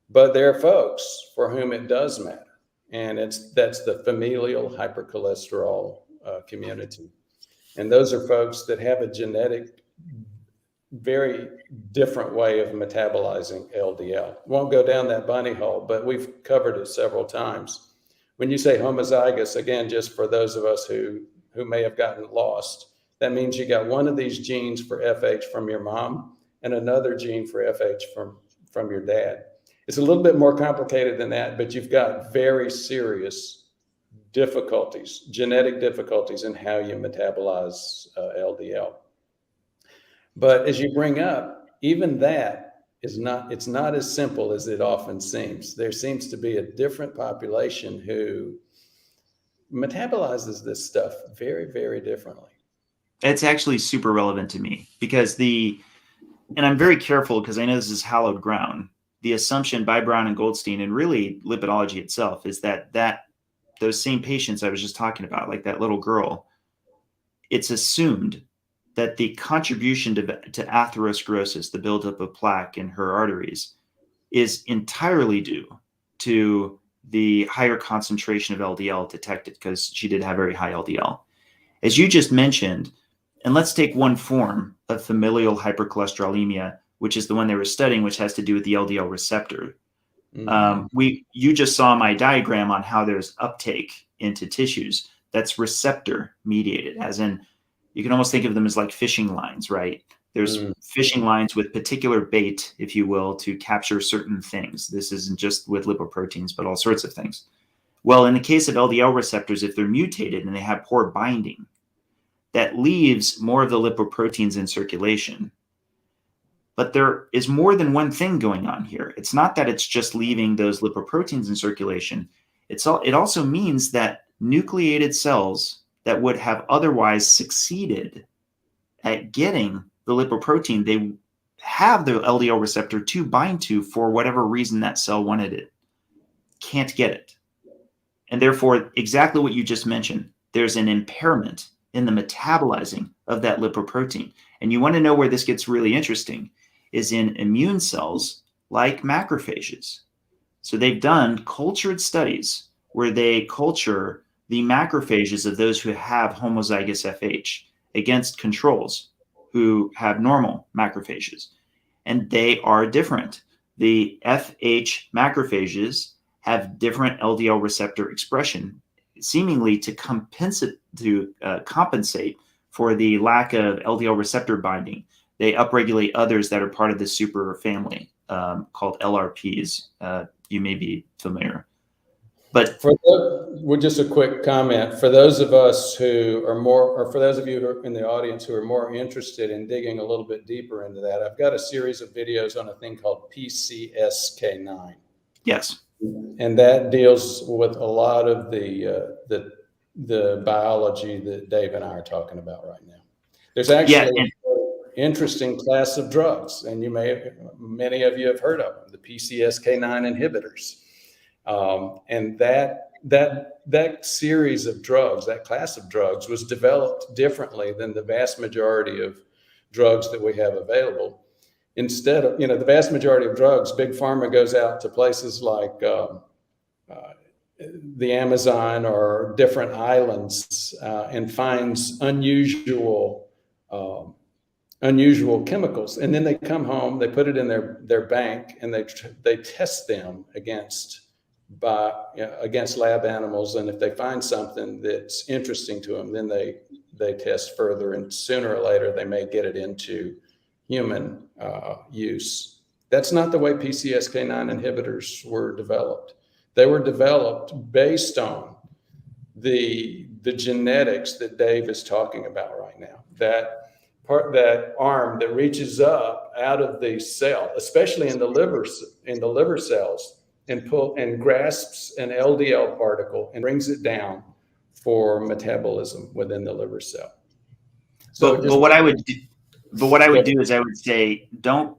but there are folks for whom it does matter. And that's the familial hypercholesterol community. And those are folks that have a genetic, very different way of metabolizing LDL. Won't go down that bunny hole, but we've covered it several times. When you say homozygous, again, just for those of us who may have gotten lost, that means you got one of these genes for FH from your mom and another gene for FH from your dad. It's a little bit more complicated than that, but you've got very serious difficulties, genetic difficulties in how you metabolize LDL. But as you bring up, even that it's not as simple as it often seems. There seems to be a different population who metabolizes this stuff very, very differently. It's actually super relevant to me because and I'm very careful because I know this is hallowed ground. The assumption by Brown and Goldstein and really lipidology itself is that those same patients I was just talking about, like that little girl, it's assumed that the contribution to atherosclerosis, the buildup of plaque in her arteries, is entirely due to the higher concentration of LDL detected because she did have very high LDL. As you just mentioned, and let's take one form of familial hypercholesterolemia, which is the one they were studying, which has to do with the Ldl receptor. Mm-hmm. You just saw my diagram on how there's uptake into tissues that's receptor mediated, as in you can almost think of them as like fishing lines, right? There's fishing lines with particular bait, if you will, to capture certain things. This isn't just with lipoproteins, but all sorts of things. Well, in the case of LDL receptors, if they're mutated and they have poor binding, that leaves more of the lipoproteins in circulation. But there is more than one thing going on here. It's not that it's just leaving those lipoproteins in circulation. It also means that nucleated cells that would have otherwise succeeded at getting the lipoprotein they have the LDL receptor to bind to for whatever reason that cell wanted it, can't get it. And therefore, exactly what you just mentioned, there's an impairment in the metabolizing of that lipoprotein. And you want to know where this gets really interesting is in immune cells like macrophages. So they've done cultured studies where they culture the macrophages of those who have homozygous FH against controls who have normal macrophages. And they are different. The FH macrophages have different LDL receptor expression, seemingly to compensate for the lack of LDL receptor binding. They upregulate others that are part of the super family called LRPs. You may be familiar. But just a quick comment for those of us who are more, or for those of you who are in the audience who are more interested in digging a little bit deeper into that, I've got a series of videos on a thing called PCSK9. Yes. And that deals with a lot of the biology that Dave and I are talking about right now. There's actually an interesting class of drugs, and many of you have heard of them, the PCSK9 inhibitors. And that series of drugs, that class of drugs, was developed differently than the vast majority of drugs that we have available. Instead of, the vast majority of drugs, Big Pharma goes out to places like the Amazon or different islands and finds unusual chemicals. And then they come home, they put it in their bank, and they test them against lab animals. And if they find something that's interesting to them, then they test further, and sooner or later they may get it into human use. That's not the way PCSK9 inhibitors were developed. They were developed based on the genetics that Dave is talking about right now. That arm that reaches up out of the cell, especially in the liver cells, and grasps an LDL particle and brings it down for metabolism within the liver cell. So, but what I would do is I would say don't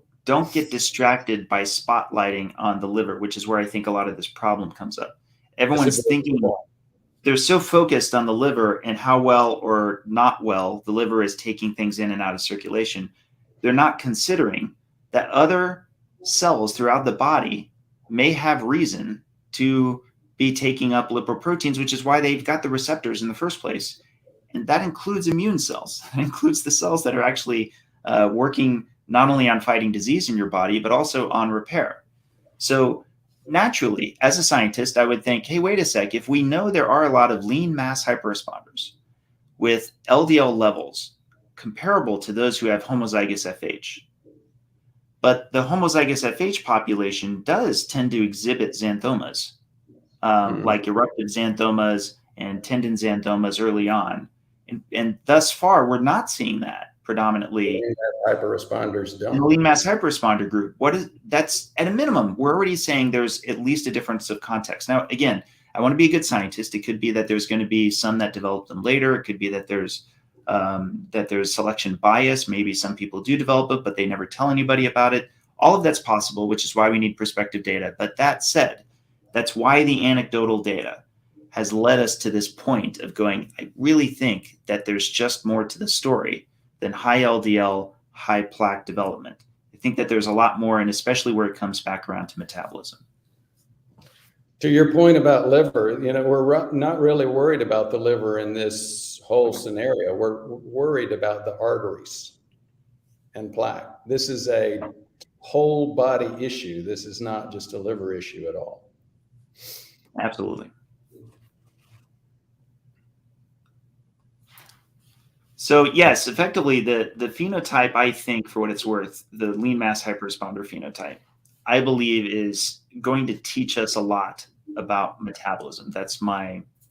get distracted by spotlighting on the liver, which is where I think a lot of this problem comes up. Everyone's thinking they're so focused on the liver and how well or not well the liver is taking things in and out of circulation. They're not considering that other cells throughout the body may have reason to be taking up lipoproteins, which is why they've got the receptors in the first place. And that includes immune cells. That includes the cells that are actually working not only on fighting disease in your body, but also on repair. So naturally, as a scientist, I would think, hey, wait a sec, if we know there are a lot of lean mass hyperresponders with LDL levels comparable to those who have homozygous FH, but the homozygous FH population does tend to exhibit xanthomas, like eruptive xanthomas and tendon xanthomas early on. And thus far, we're not seeing that predominantly Hyperresponders in the don't. lean mass hyperresponder group. That's at a minimum, we're already saying there's at least a difference of context. Now, again, I want to be a good scientist. It could be that there's going to be some that develop them later. It could be that there's selection bias. Maybe some people do develop it, but they never tell anybody about it. All of that's possible, which is why we need prospective data. But that said, that's why the anecdotal data has led us to this point of going, I really think that there's just more to the story than high LDL, high plaque development. I think that there's a lot more, and especially where it comes back around to metabolism. To your point about liver, we're not really worried about the liver in this whole scenario. We're worried about the arteries and plaque. This is a whole body issue. This is not just a liver issue at all. Absolutely. So yes, effectively the phenotype, I think, for what it's worth, the lean mass hyperresponder phenotype, I believe is going to teach us a lot about metabolism.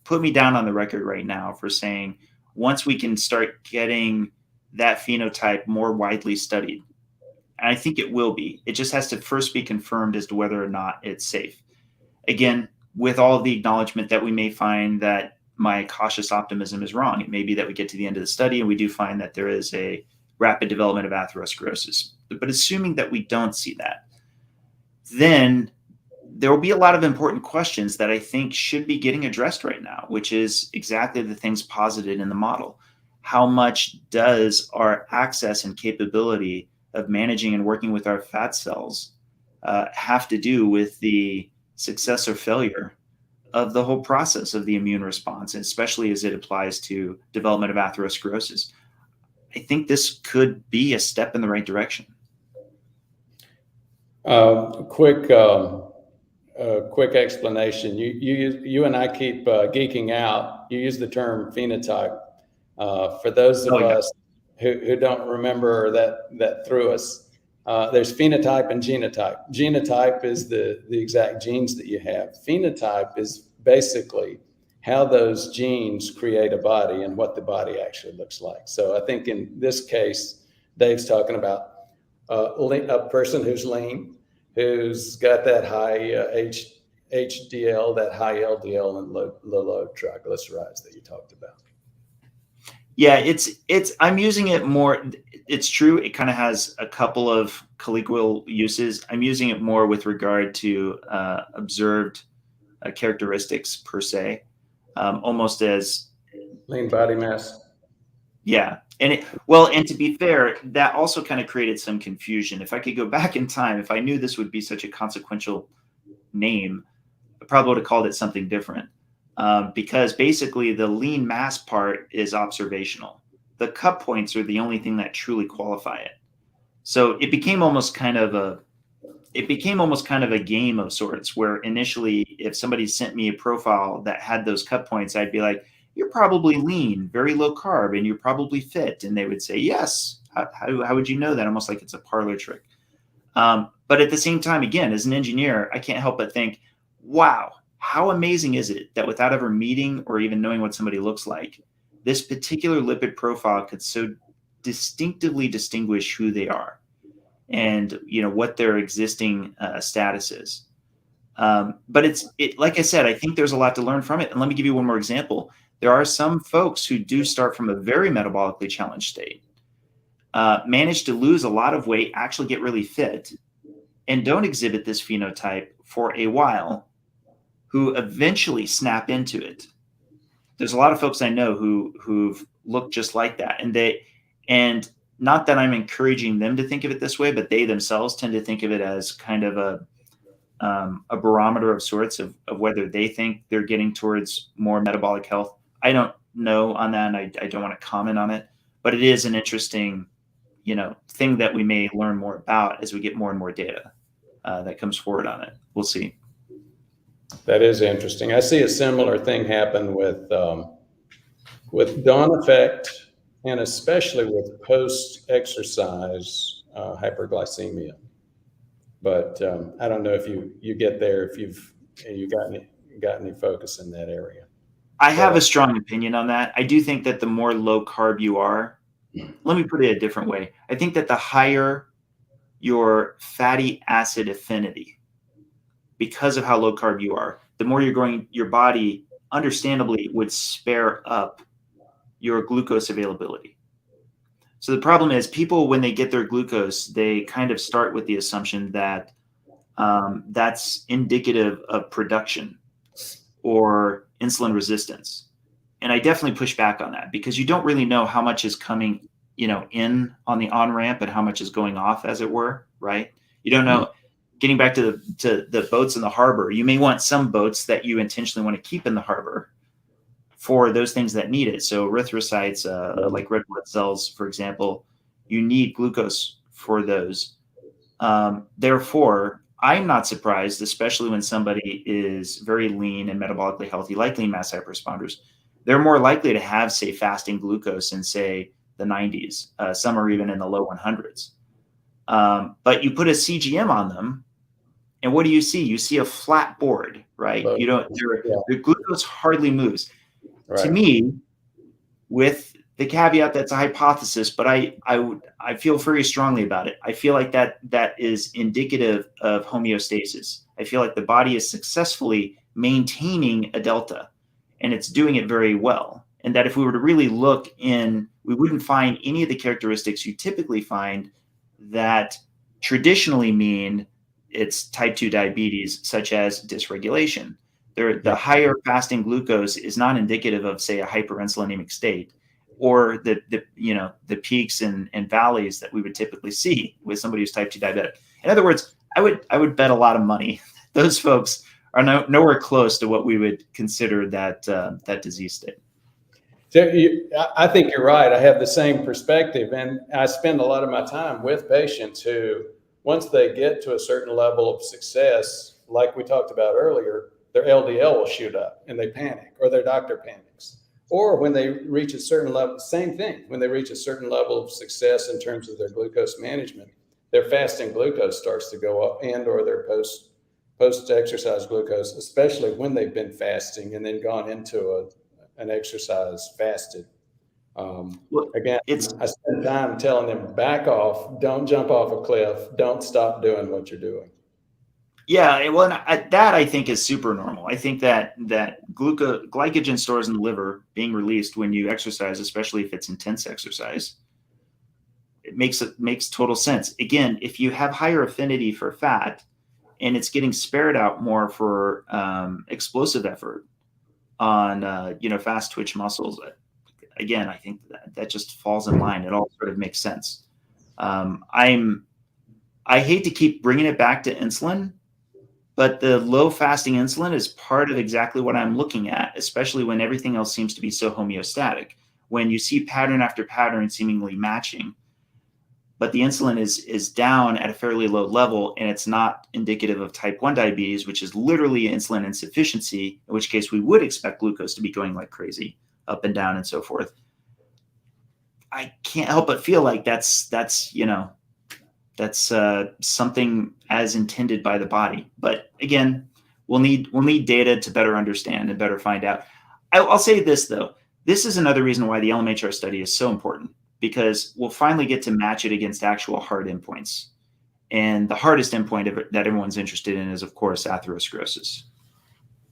Put me down on the record right now for saying once we can start getting that phenotype more widely studied, and I think it will be, it just has to first be confirmed as to whether or not it's safe. Again, with all of the acknowledgement that we may find that my cautious optimism is wrong. It may be that we get to the end of the study and we do find that there is a rapid development of atherosclerosis. But assuming that we don't see that, then there will be a lot of important questions that I think should be getting addressed right now, which is exactly the things posited in the model. How much does our access and capability of managing and working with our fat cells have to do with the success or failure of the whole process of the immune response, and especially as it applies to development of atherosclerosis? I think this could be a step in the right direction. Quick explanation. You and I keep geeking out. You use the term phenotype. For those of us who don't remember, that threw us. There's phenotype and genotype. Genotype is the exact genes that you have. Phenotype is basically how those genes create a body and what the body actually looks like. So I think in this case, Dave's talking about a person who's lean, who's got that high HDL, that high LDL, and low triglycerides that you talked about. Yeah, I'm using it more. It's true. It kind of has a couple of colloquial uses. I'm using it more with regard to observed characteristics per se, almost as lean body mass. Yeah. And to be fair, that also kind of created some confusion. If I could go back in time, if I knew this would be such a consequential name, I probably would have called it something different. Because basically the lean mass part is observational. The cut points are the only thing that truly qualify it. So it became almost kind of a game of sorts, where initially if somebody sent me a profile that had those cut points, I'd be like, you're probably lean, very low carb, and you're probably fit. And they would say, yes. How would you know that? Almost like it's a parlor trick. But at the same time, again, as an engineer, I can't help but think, wow, how amazing is it that without ever meeting or even knowing what somebody looks like, this particular lipid profile could so distinctively distinguish who they are and what their existing status is. But like I said, I think there's a lot to learn from it. And let me give you one more example. There are some folks who do start from a very metabolically challenged state, manage to lose a lot of weight, actually get really fit, and don't exhibit this phenotype for a while, who eventually snap into it. There's a lot of folks I know who've looked just like that. And not that I'm encouraging them to think of it this way, but they themselves tend to think of it as kind of a barometer of sorts of whether they think they're getting towards more metabolic health. I don't know on that, and I don't want to comment on it, but it is an interesting, thing that we may learn more about as we get more and more data that comes forward on it. We'll see. That is interesting. I see a similar thing happen with dawn effect, and especially with post-exercise hyperglycemia. But I don't know if you get there, if you got any focus in that area. I have a strong opinion on that. I do think that the more low carb you are, let me put it a different way. I think that the higher your fatty acid affinity, because of how low carb you are, the more you're going, your body understandably would spare up your glucose availability. So the problem is people, when they get their glucose, they kind of start with the assumption that that's indicative of production or insulin resistance. And I definitely push back on that, because you don't really know how much is coming, in on the on-ramp and how much is going off, as it were, right? You don't know. Getting back to the boats in the harbor, you may want some boats that you intentionally want to keep in the harbor for those things that need it. So erythrocytes, like red blood cells, for example, you need glucose for those. Therefore, I'm not surprised, especially when somebody is very lean and metabolically healthy, like lean mass hyperresponders. They're more likely to have, say, fasting glucose in, say, the 90s. Some are even in the low 100s. But you put a CGM on them, and what do you see? You see a flat board, right? You don't. The glucose hardly moves. Right. To me, with the caveat that's a hypothesis, but I feel very strongly about it. I feel like that is indicative of homeostasis. I feel like the body is successfully maintaining a delta, and it's doing it very well. And that if we were to really look in, we wouldn't find any of the characteristics you typically find that traditionally mean it's type 2 diabetes, such as dysregulation. The higher fasting glucose is not indicative of, say, a hyperinsulinemic state, or the peaks and valleys that we would typically see with somebody who's type 2 diabetic. In other words, I would bet a lot of money those folks are nowhere close to what we would consider that disease state. So I think you're right. I have the same perspective, and I spend a lot of my time with patients who, once they get to a certain level of success, like we talked about earlier, their LDL will shoot up and they panic, or their doctor panics. Or when they reach a certain level, same thing, when they reach a certain level of success in terms of their glucose management, their fasting glucose starts to go up, and or their post-exercise glucose, especially when they've been fasting and then gone into an exercise fasted. Again, I spend time telling them, back off, don't jump off a cliff, don't stop doing what you're doing. Yeah, well, that I think is super normal. I think that glycogen stores in the liver being released when you exercise, especially if it's intense exercise, it makes total sense. Again, if you have higher affinity for fat and it's getting spared out more for explosive effort on fast twitch muscles, again, I think that just falls in line. It all sort of makes sense. I hate to keep bringing it back to insulin, but the low fasting insulin is part of exactly what I'm looking at, especially when everything else seems to be so homeostatic. When you see pattern after pattern seemingly matching, but the insulin is down at a fairly low level, and it's not indicative of type 1 diabetes, which is literally insulin insufficiency, in which case we would expect glucose to be going like crazy, up and down and so forth. I can't help but feel like that's something as intended by the body. But again, we'll need data to better understand and better find out. I'll say this though. This is another reason why the LMHR study is so important, because we'll finally get to match it against actual hard endpoints. And the hardest endpoint that everyone's interested in is, of course, atherosclerosis.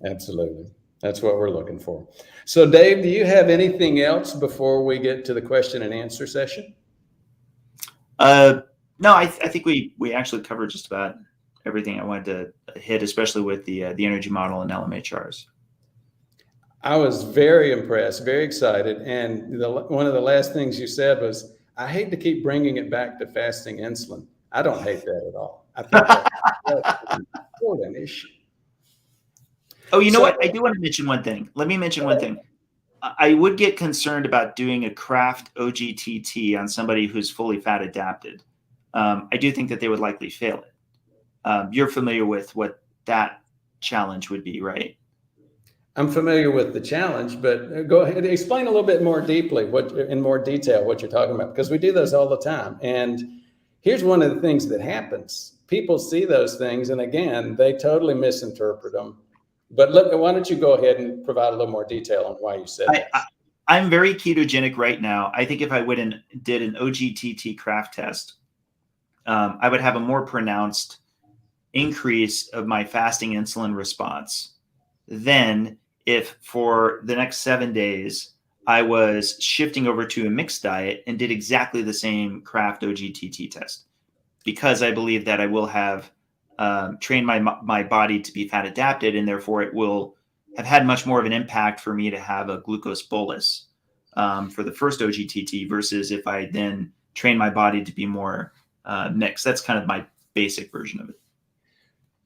Absolutely. That's what we're looking for. So Dave, do you have anything else before we get to the question and answer session? No, I think we actually covered just about everything I wanted to hit, especially with the energy model and LMHRs. I was very impressed, very excited. And one of the last things you said was, I hate to keep bringing it back to fasting insulin. I don't hate that at all. I think that's an important issue. Oh, you know what? I do want to mention one thing. Let me mention one thing. I would get concerned about doing a craft OGTT on somebody who's fully fat adapted. I do think that they would likely fail it. You're familiar with what that challenge would be, right? I'm familiar with the challenge, but go ahead, explain a little bit more deeply, in more detail, what you're talking about, because we do those all the time. And here's one of the things that happens. People see those things, and again, they totally misinterpret them. But why don't you go ahead and provide a little more detail on why you said that? I'm very ketogenic right now. I think if I went and did an OGTT craft test, I would have a more pronounced increase of my fasting insulin response than if for the next 7 days I was shifting over to a mixed diet and did exactly the same craft OGTT test, because I believe that I will have trained my body to be fat adapted, and therefore it will have had much more of an impact for me to have a glucose bolus for the first OGTT versus if I then train my body to be more mixed. That's kind of my basic version of it.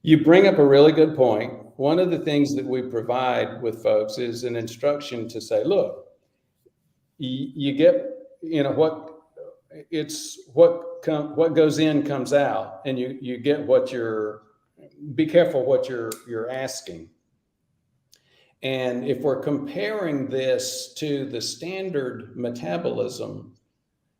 You bring up a really good point. One of the things that we provide with folks is an instruction to say, look, you get, what goes in comes out, and you get be careful what you're asking. And if we're comparing this to the standard metabolism,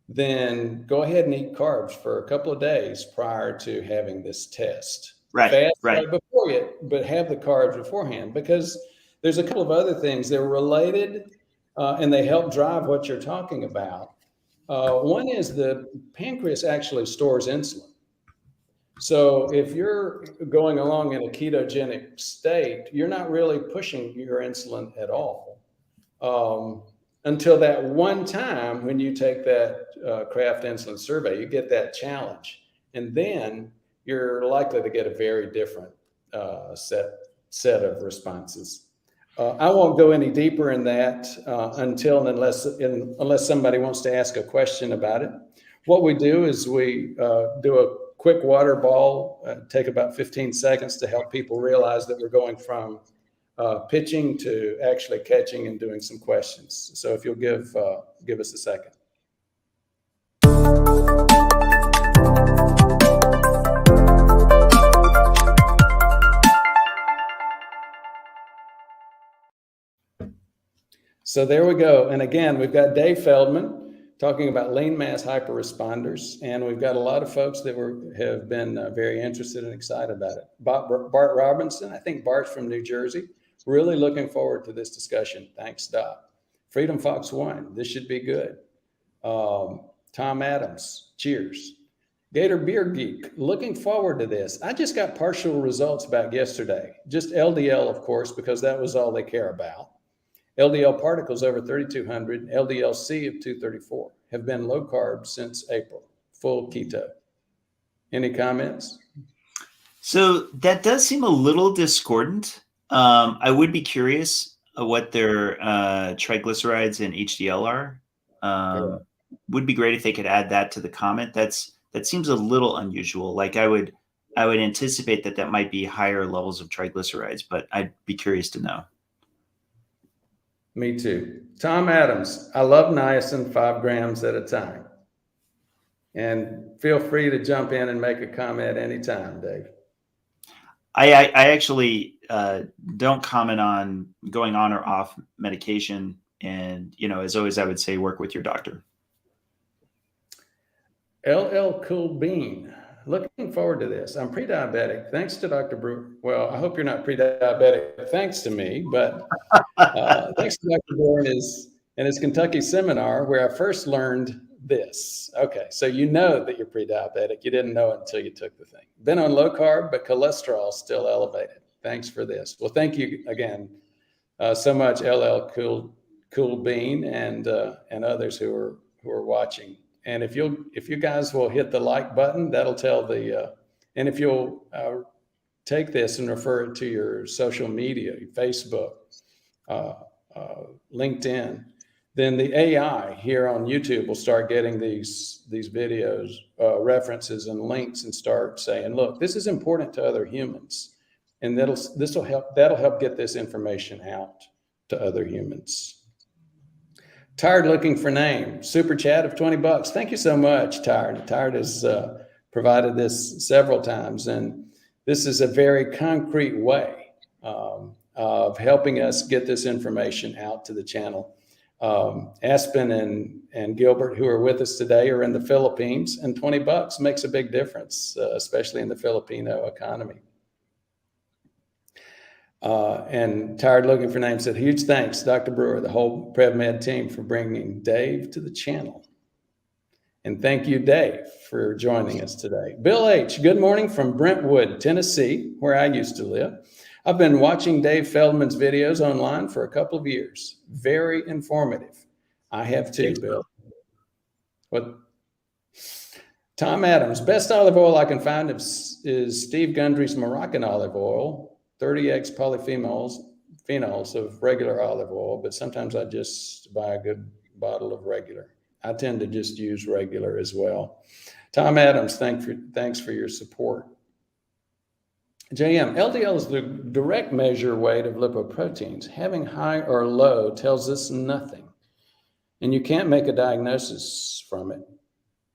then go ahead and eat carbs for a couple of days prior to having this test. Right, Fast right. before it, but have the carbs beforehand, because there's a couple of other things. They're related, and they help drive what you're talking about. One is the pancreas actually stores insulin. So if you're going along in a ketogenic state, you're not really pushing your insulin at all until that one time when you take that Kraft insulin survey, you get that challenge. And then you're likely to get a very different set of responses. I won't go any deeper in that unless somebody wants to ask a question about it. What we do is we do a quick water ball, take about 15 seconds to help people realize that we're going from pitching to actually catching and doing some questions. So if you'll give us a second. So there we go. And again, we've got Dave Feldman talking about lean mass hyperresponders. And we've got a lot of folks that have been very interested and excited about it. Bart Robinson, I think Bart's from New Jersey. Really looking forward to this discussion. Thanks, Doc. Freedom Fox 1, this should be good. Tom Adams, cheers. Gator Beer Geek, looking forward to this. I just got partial results back yesterday. Just LDL, of course, because that was all they care about. LDL particles over 3,200, LDL-C of 234, have been low carb since April, full keto. Any comments? So that does seem a little discordant. I would be curious what their triglycerides and HDL are. Would be great if they could add that to the comment. That seems a little unusual. Like I would anticipate that might be higher levels of triglycerides, but I'd be curious to know. Me too. Tom Adams, I love niacin 5 grams at a time. And feel free to jump in and make a comment anytime, Dave. I actually don't comment on going on or off medication. And, as always, I would say work with your doctor. LL Cool Bean, looking forward to this. I'm pre-diabetic. Thanks to Dr. Brewer. Well, I hope you're not pre-diabetic thanks to me, but thanks to Dr. Brewer and his Kentucky seminar where I first learned this. Okay, so you know that you're pre-diabetic. You didn't know it until you took the thing. Been on low carb, but cholesterol still elevated. Thanks for this. Well, thank you again so much, LL Cool Bean and others who are watching. And if you guys will hit the like button, that'll tell and if you'll take this and refer it to your social media, Facebook, LinkedIn, then the AI here on YouTube will start getting these videos, references and links, and start saying, look, this is important to other humans. And that'll help get this information out to other humans. Tired looking for name. Super chat of $20. Thank you so much, Tired. Tired has provided this several times, and this is a very concrete way of helping us get this information out to the channel. Aspen and Gilbert, who are with us today, are in the Philippines, and $20 makes a big difference, especially in the Filipino economy. And Tired Looking for Names said, huge thanks, Dr. Brewer, the whole PrevMed team, for bringing Dave to the channel. And thank you, Dave, for joining us today. Bill H., good morning from Brentwood, Tennessee, where I used to live. I've been watching Dave Feldman's videos online for a couple of years. Very informative. I have too, Thanks, Bill. What? Tom Adams, best olive oil I can find is Steve Gundry's Moroccan olive oil. 30x polyphenols of regular olive oil, but sometimes I just buy a good bottle of regular. I tend to just use regular as well. Tom Adams, thanks for your support. JM, LDL is the direct measure weight of lipoproteins. Having high or low tells us nothing, and you can't make a diagnosis from it.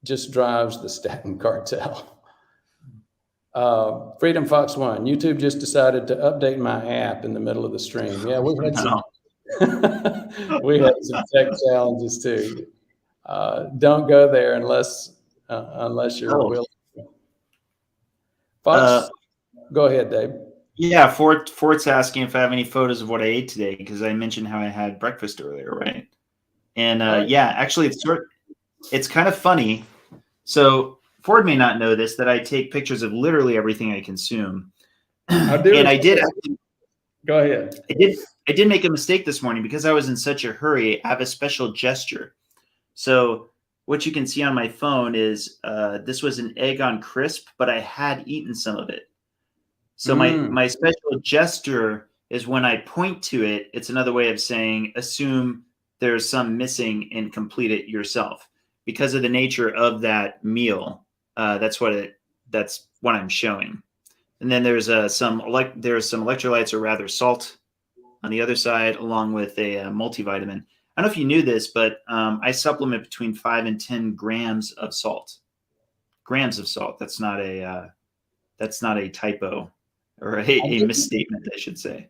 Just drives the statin cartel. Freedom Fox 1, YouTube just decided to update my app in the middle of the stream. Yeah, we had some, we had some tech challenges too. Don't go there unless you're willing. Fox, go ahead, Dave. Yeah, Fort's asking if I have any photos of what I ate today, because I mentioned how I had breakfast earlier, right? And yeah, actually, it's kind of funny. So Ford may not know this, that I take pictures of literally everything I consume. I did. Go ahead. I did make a mistake this morning because I was in such a hurry. I have a special gesture. So what you can see on my phone is this was an egg on crisp, but I had eaten some of it. So my special gesture is when I point to it, it's another way of saying, assume there's some missing and complete it yourself. Because of the nature of that meal, that's what I'm showing. And then there's some electrolytes, or rather salt, on the other side, along with a multivitamin. I don't know if you knew this, but I supplement between 5 and 10 grams of salt. Grams of salt. That's not a typo or a misstatement, I should say.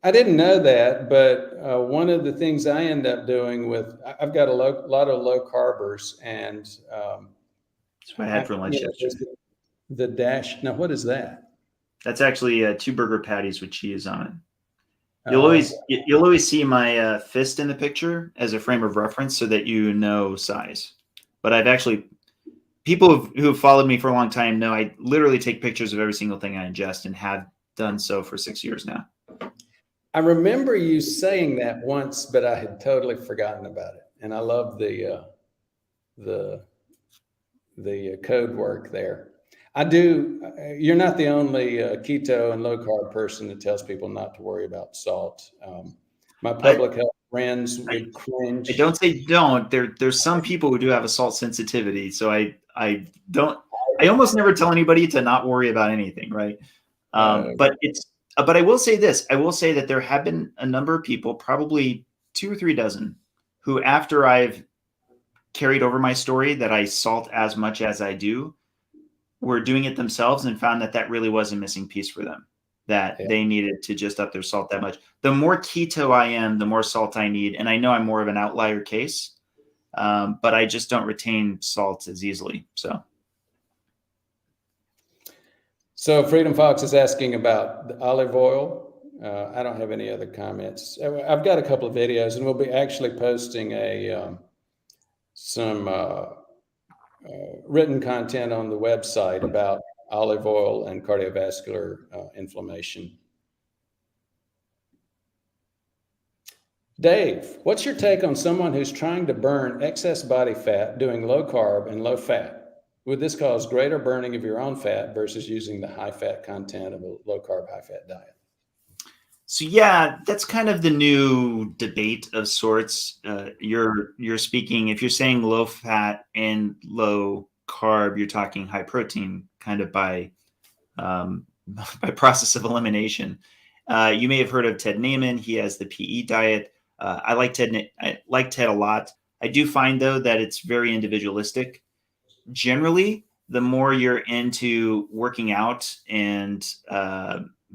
I didn't know that, but one of the things I end up doing I've got a lot of low carbers, and that's what I had for lunch yesterday. The dash. Now, what is that? That's actually 2 burger patties with cheese on it. You'll always see my fist in the picture as a frame of reference, so that you know size. But I've actually, people who have followed me for a long time know I literally take pictures of every single thing I ingest, and have done so for 6 years now. I remember you saying that once, but I had totally forgotten about it. And I love the code work there. I do. You're not the only keto and low carb person that tells people not to worry about salt. My public health friends would cringe. I don't say don't. There's some people who do have a salt sensitivity, so I almost never tell anybody to not worry about anything, right? But I will say this. I will say that there have been a number of people, probably 2 or 3 dozen, who, after I've carried over my story that I salt as much as I do, were doing it themselves and found that really was a missing piece for them, that they needed to just up their salt that much. The more keto I am, the more salt I need. And I know I'm more of an outlier case, but I just don't retain salt as easily. So Freedom Fox is asking about the olive oil. I don't have any other comments. I've got a couple of videos, and we'll be actually posting some written content on the website about olive oil and cardiovascular inflammation. Dave, what's your take on someone who's trying to burn excess body fat doing low carb and low fat? Would this cause greater burning of your own fat versus using the high fat content of a low carb, high fat diet? So yeah, that's kind of the new debate of sorts. You're speaking, if you're saying low fat and low carb, you're talking high protein, kind of by process of elimination. You may have heard of Ted Naiman. He has the PE diet. I like TED. I like TED a lot. I do find though that it's very individualistic. Generally, the more you're into working out and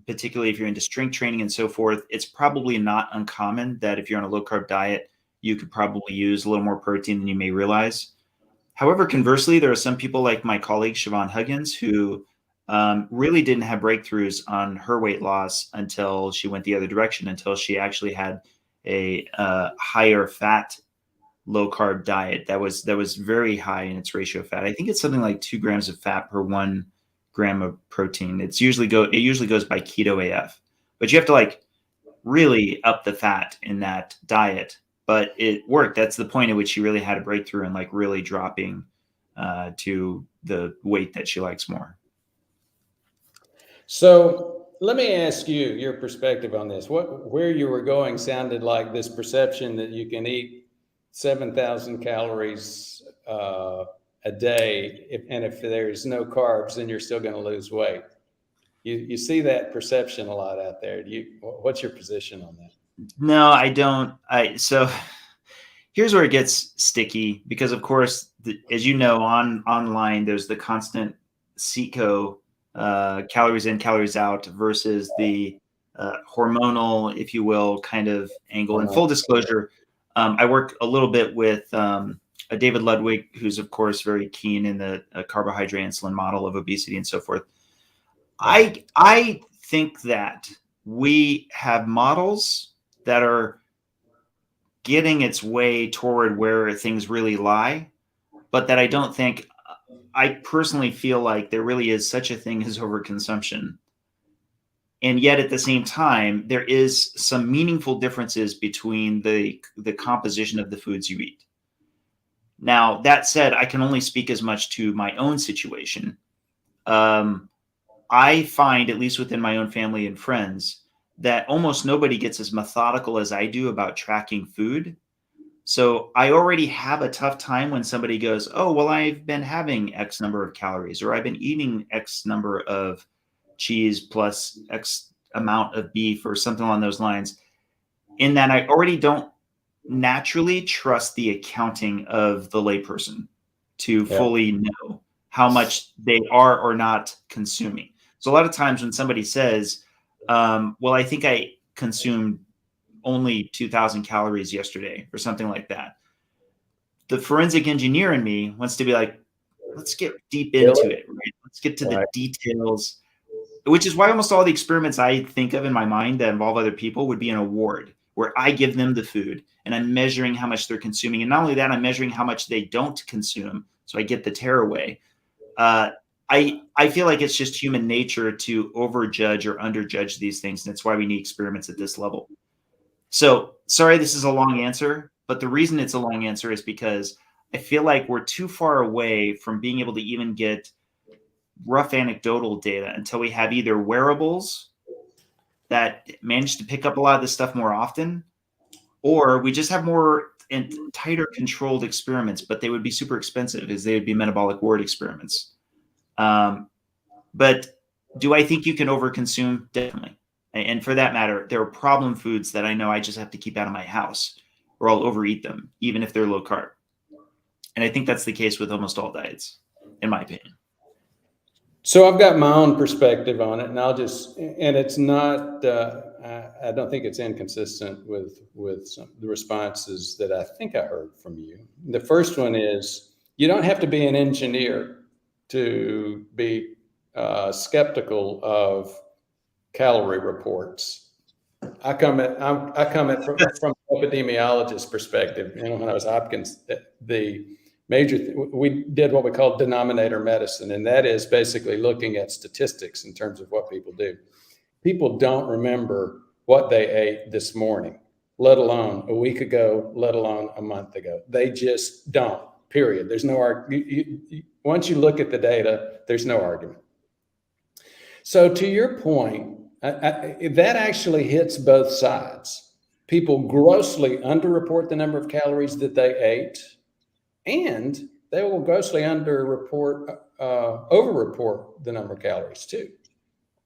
particularly if you're into strength training and so forth, it's probably not uncommon that if you're on a low carb diet, you could probably use a little more protein than you may realize. However, conversely, there are some people like my colleague Siobhan Huggins who really didn't have breakthroughs on her weight loss until she went the other direction, until she actually had a higher fat low carb diet that was very high in its ratio of fat. I think it's something like 2 grams of fat per 1 gram of protein. It usually goes by keto AF, but you have to like really up the fat in that diet. But it worked. That's the point at which she really had a breakthrough and like really dropping to the weight that she likes more. So let me ask you your perspective on this. Where you were going sounded like this perception that you can eat 7,000 calories a day, and if there's no carbs, then you're still going to lose weight. You see that perception a lot out there. What's your position on that? No, I don't. So here's where it gets sticky because, of course, as you know, online there's the constant CETCO, calories in, calories out, versus the hormonal, if you will, kind of angle. And full disclosure, I work a little bit with David Ludwig, who's of course very keen in the carbohydrate insulin model of obesity and so forth. I think that we have models that are getting its way toward where things really lie, but that I personally feel like there really is such a thing as overconsumption. And yet at the same time, there is some meaningful differences between the composition of the foods you eat. Now, that said, I can only speak as much to my own situation. I find, at least within my own family and friends, that almost nobody gets as methodical as I do about tracking food. So I already have a tough time when somebody goes, oh, well, I've been having X number of calories, or I've been eating X number of cheese plus X amount of beef or something along those lines, in that I already don't naturally trust the accounting of the layperson to fully know how much they are or not consuming. So a lot of times when somebody says, well, I think I consumed only 2,000 calories yesterday or something like that, the forensic engineer in me wants to be like, let's get deep into it, right? Let's get to the details, which is why almost all the experiments I think of in my mind that involve other people would be an award where I give them the food and I'm measuring how much they're consuming. And not only that, I'm measuring how much they don't consume. So I get the tearaway. I feel like it's just human nature to overjudge or underjudge these things. And that's why we need experiments at this level. So sorry, this is a long answer, but the reason it's a long answer is because I feel like we're too far away from being able to even get rough anecdotal data until we have either wearables that manage to pick up a lot of this stuff more often, or we just have more and tighter controlled experiments, but they would be super expensive as they would be metabolic ward experiments. But do I think you can overconsume? Definitely. And for that matter, there are problem foods that I know I just have to keep out of my house or I'll overeat them, even if they're low carb. And I think that's the case with almost all diets, in my opinion. So I've got my own perspective on it, and and it's not, I don't think it's inconsistent with some of the responses that I think I heard from you. The first one is, you don't have to be an engineer to be skeptical of calorie reports. I come at from an epidemiologist perspective. When I was Hopkins, the we did what we call denominator medicine, and that is basically looking at statistics in terms of what people do. People don't remember what they ate this morning, let alone a week ago, let alone a month ago. They just don't, period. There's no argument. Once you look at the data, there's no argument. So to your point, that actually hits both sides. People grossly underreport the number of calories that they ate, and they will grossly overreport the number of calories too.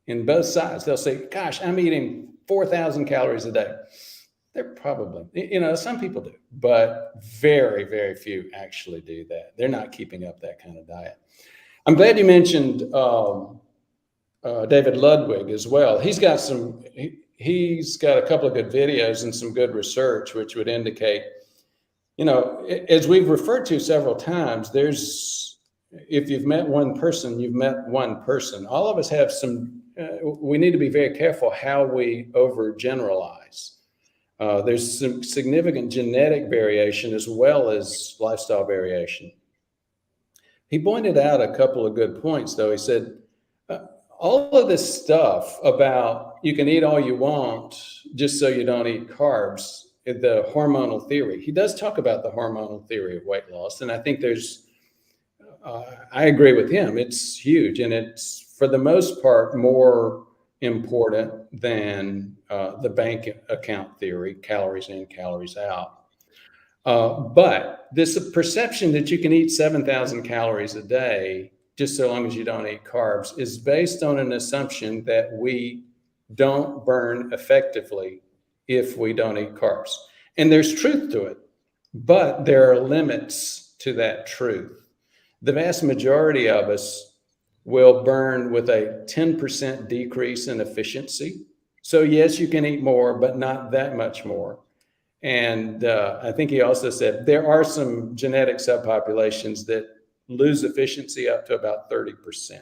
In both sides, they'll say, gosh, I'm eating 4,000 calories a day. They're probably, some people do, but very, very few actually do that. They're not keeping up that kind of diet. I'm glad you mentioned David Ludwig as well. He's got a couple of good videos and some good research, which would indicate, as we've referred to several times, if you've met one person, you've met one person. All of us have we need to be very careful how we overgeneralize. There's some significant genetic variation as well as lifestyle variation. He pointed out a couple of good points, though. He said, all of this stuff about you can eat all you want just so you don't eat carbs, the hormonal theory. He does talk about the hormonal theory of weight loss. And I think I agree with him. It's huge. And it's, for the most part, more important than the bank account theory, calories in, calories out. But this perception that you can eat 7,000 calories a day just so long as you don't eat carbs is based on an assumption that we don't burn effectively if we don't eat carbs. And there's truth to it, but there are limits to that truth. The vast majority of us will burn with a 10% decrease in efficiency. So yes, you can eat more, but not that much more. And I think he also said there are some genetic subpopulations that lose efficiency up to about 30%.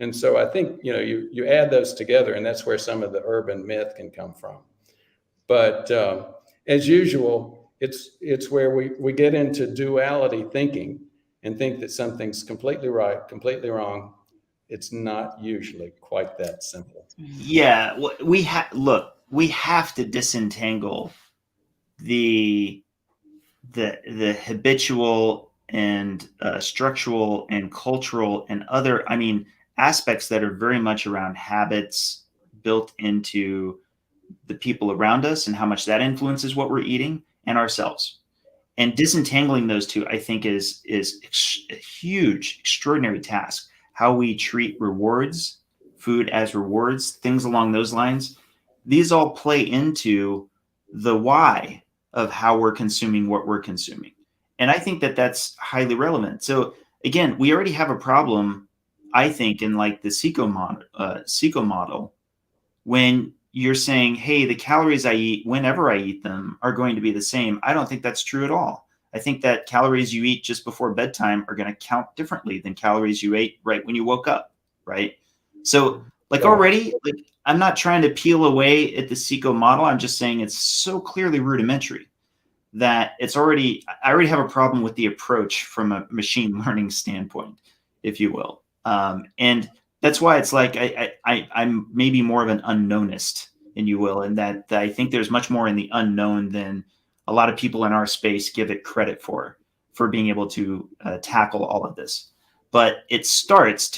And so I think, you add those together, and that's where some of the urban myth can come from. But as usual, it's where we get into duality thinking and think that something's completely right, completely wrong. It's not usually quite that simple. Yeah, we have to disentangle the habitual and structural and cultural and other, aspects that are very much around habits built into the people around us and how much that influences what we're eating and ourselves. And disentangling those two, I think, is a huge, extraordinary task. How we treat rewards, food as rewards, things along those lines. These all play into the why of how we're consuming what we're consuming. And I think that that's highly relevant. So again, we already have a problem, I think, in like the SECO model, when you're saying, hey, the calories I eat whenever I eat them are going to be the same. I don't think that's true at all. I think that calories you eat just before bedtime are going to count differently than calories you ate right when you woke up, right? So already, I'm not trying to peel away at the SECO model. I'm just saying it's so clearly rudimentary that I already have a problem with the approach from a machine learning standpoint, if you will. And that's why it's like I'm maybe more of an unknownist, and you will, and that I think there's much more in the unknown than a lot of people in our space give it credit for being able to tackle all of this. But it starts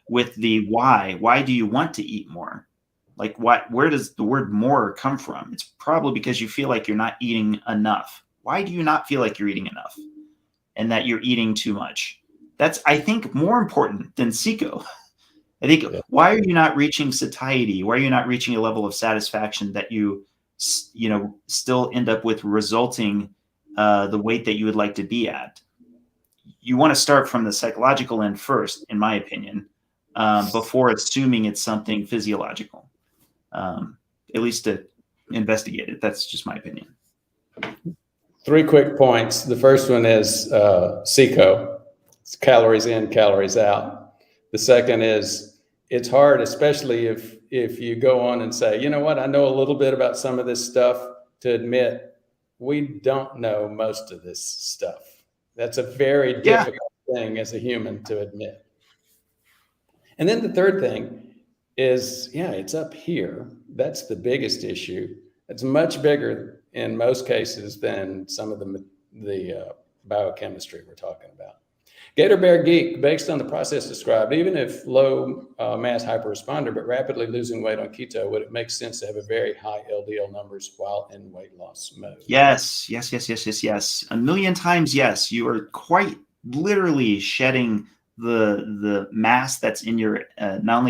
with the why. Why do you want to eat more? Like, where does the word more come from? It's probably because you feel like you're not eating enough. Why do you not feel like you're eating enough and that you're eating too much? That's, I think, more important than SECO. I think, why are you not reaching satiety? Why are you not reaching a level of satisfaction that you still end up with resulting the weight that you would like to be at? You want to start from the psychological end first, in my opinion, before assuming it's something physiological, at least to investigate it. That's just my opinion. 3 quick points. The first one is SECO. It's calories in, calories out. The second is it's hard, especially if you go on and say, you know what, I know a little bit about some of this stuff, to admit we don't know most of this stuff. That's a very difficult thing as a human to admit. And then the third thing is, it's up here. That's the biggest issue. It's much bigger in most cases than some of the biochemistry we're talking about. Gator Bear Geek, based on the process described, even if low mass hyperresponder, but rapidly losing weight on keto, would it make sense to have a very high LDL numbers while in weight loss mode? Yes. A million times yes. You are quite literally shedding the mass that's in your, not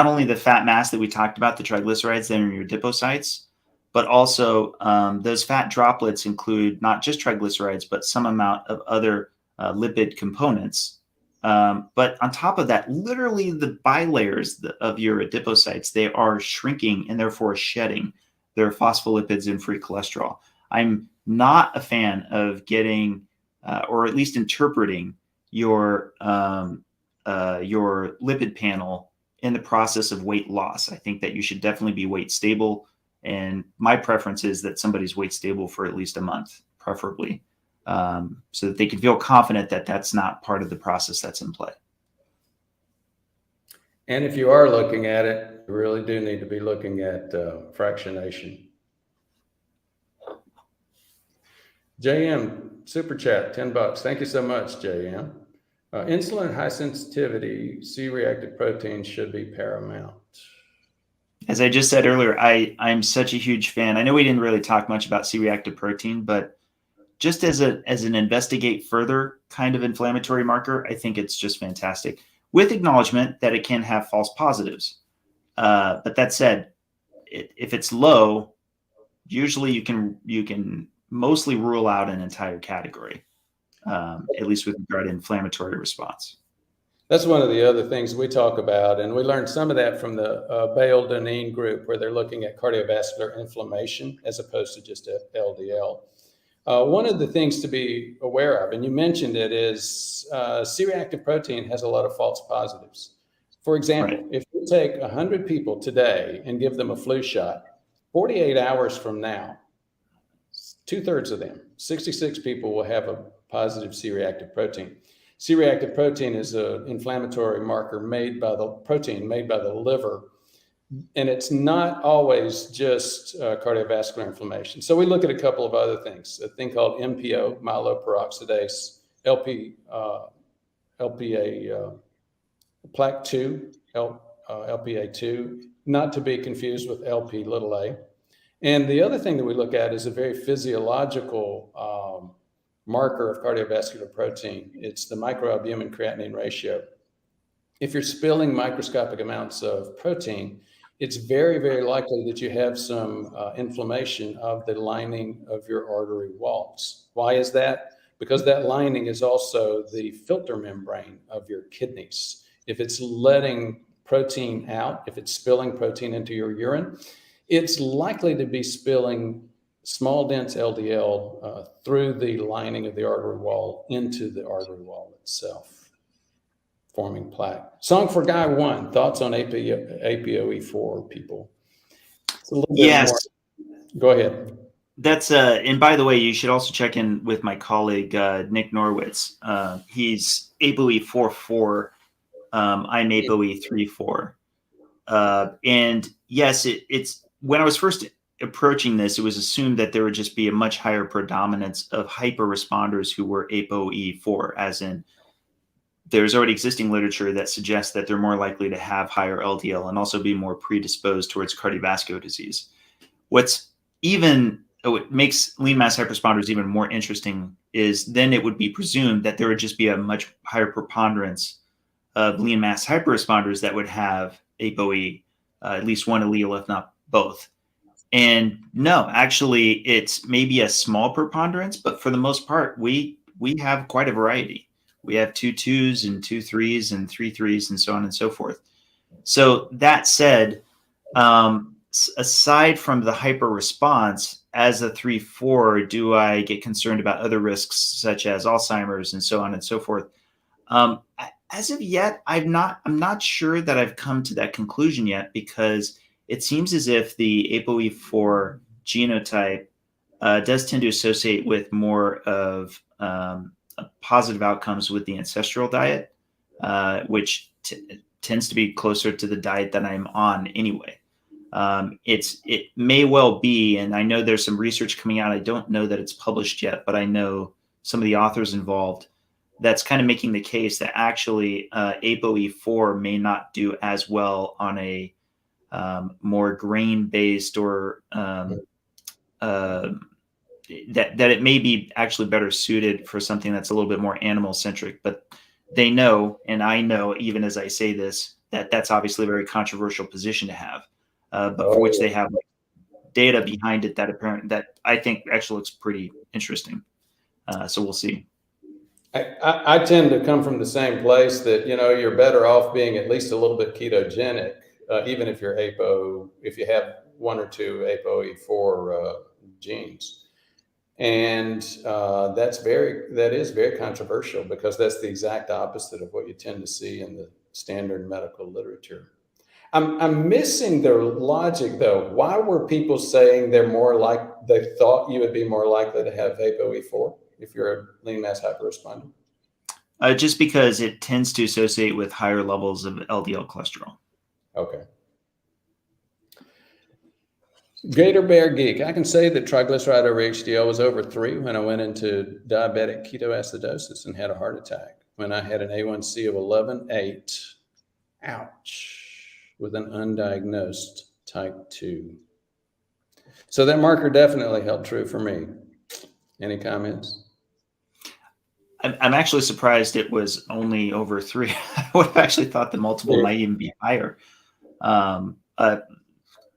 only the fat mass that we talked about, the triglycerides that are in your adipocytes, but also those fat droplets include not just triglycerides, but some amount of other lipid components. But on top of that, literally the bilayers of your adipocytes, they are shrinking and therefore shedding their phospholipids and free cholesterol. I'm not a fan of getting, or at least interpreting your lipid panel in the process of weight loss. I think that you should definitely be weight stable. And my preference is that somebody's weight stable for at least a month, preferably, so that they can feel confident that that's not part of the process that's in play. And if you are looking at it, you really do need to be looking at fractionation. JM, super chat, $10. Thank you so much, JM. Insulin high sensitivity, C-reactive proteins should be paramount. As I just said earlier, I'm such a huge fan. I know we didn't really talk much about C-reactive protein, but just as an investigate further kind of inflammatory marker, I think it's just fantastic, with acknowledgement that it can have false positives. But that said, if it's low, usually you can mostly rule out an entire category, at least with regard to inflammatory response. That's one of the other things we talk about, and we learned some of that from the Bale-Deneen group, where they're looking at cardiovascular inflammation as opposed to just LDL. One of the things to be aware of, and you mentioned it, is C-reactive protein has a lot of false positives. For example, Right. if you take 100 people today and give them a flu shot, 48 hours from now, 2/3 of them, 66 people, will have a positive C-reactive protein. C-reactive protein is an inflammatory marker made by the liver, and it's not always just cardiovascular inflammation. So we look at a couple of other things, a thing called MPO, myeloperoxidase, LPA, plaque 2, LPA2, not to be confused with LP(a). And the other thing that we look at is a very physiological marker of cardiovascular protein. It's the microalbumin creatinine ratio. If you're spilling microscopic amounts of protein, it's very, very likely that you have some inflammation of the lining of your artery walls. Why is that? Because that lining is also the filter membrane of your kidneys. If it's letting protein out, if it's spilling protein into your urine, it's likely to be spilling small dense LDL through the lining of the artery wall into the artery wall itself, forming plaque. Song for Guy 1, thoughts on APOE4 people? It's a little bit Yes. more. Go ahead. That's and by the way, you should also check in with my colleague Nick Norwitz. He's ApoE44. I'm ApoE34. And yes, it's when I was first approaching this, it was assumed that there would just be a much higher predominance of hyper responders who were ApoE4, as in there's already existing literature that suggests that they're more likely to have higher LDL and also be more predisposed towards cardiovascular disease. What makes lean mass hyperresponders even more interesting is then it would be presumed that there would just be a much higher preponderance of lean mass hyperresponders that would have ApoE, at least one allele, if not both. And no, actually, it's maybe a small preponderance, but for the most part, we have quite a variety. We have 2 2s and 2 3s and 3 3s and so on and so forth. So that said, aside from the hyper response, as a 3/4, do I get concerned about other risks such as Alzheimer's and so on and so forth? As of yet, I'm not sure that I've come to that conclusion yet, because it seems as if the ApoE4 genotype does tend to associate with more of positive outcomes with the ancestral diet, which tends to be closer to the diet that I'm on anyway. It may well be, and I know there's some research coming out. I don't know that it's published yet, but I know some of the authors involved that's kind of making the case that actually ApoE4 may not do as well on a more grain-based or that it may be actually better suited for something that's a little bit more animal-centric. But they know, and I know even as I say this, that that's obviously a very controversial position to have, but for which they have data behind it that I think actually looks pretty interesting. So we'll see. I tend to come from the same place that, you're better off being at least a little bit ketogenic, even if you're if you have one or two ApoE4 genes. And that is very controversial, because that's the exact opposite of what you tend to see in the standard medical literature. I'm missing their logic, though. Why were people saying they thought you would be more likely to have ApoE4 if you're a lean mass hyperresponder? Just because it tends to associate with higher levels of LDL cholesterol. Okay. Gator Bear Geek, I can say that triglyceride over HDL was over 3 when I went into diabetic ketoacidosis and had a heart attack. When I had an A1C of 11.8, ouch, with an undiagnosed type 2. So that marker definitely held true for me. Any comments? I'm actually surprised it was only over 3. I would have actually thought the multiple might even be higher.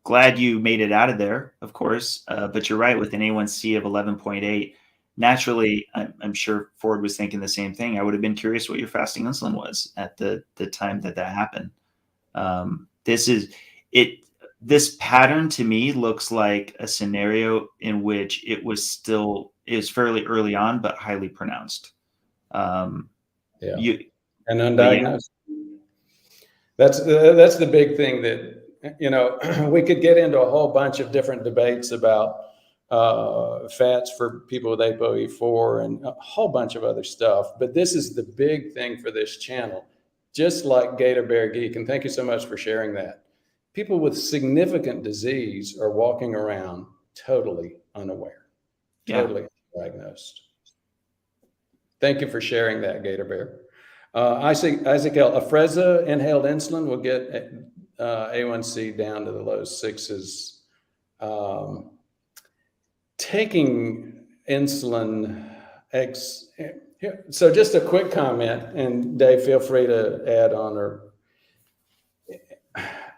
Glad you made it out of there, of course. But you're right, with an A1C of 11.8, naturally, I'm sure Ford was thinking the same thing. I would have been curious what your fasting insulin was at the time that happened. This pattern to me looks like a scenario in which it was fairly early on, but highly pronounced. And undiagnosed. Yeah. That's the big thing that, we could get into a whole bunch of different debates about fats for people with ApoE4 and a whole bunch of other stuff. But this is the big thing for this channel, just like Gator Bear Geek. And thank you so much for sharing that. People with significant disease are walking around totally unaware, totally undiagnosed. Thank you for sharing that, Gator Bear. Isaac L. Afrezza inhaled insulin will get A1C down to the low 6s. Taking insulin so just a quick comment, and Dave, feel free to add on.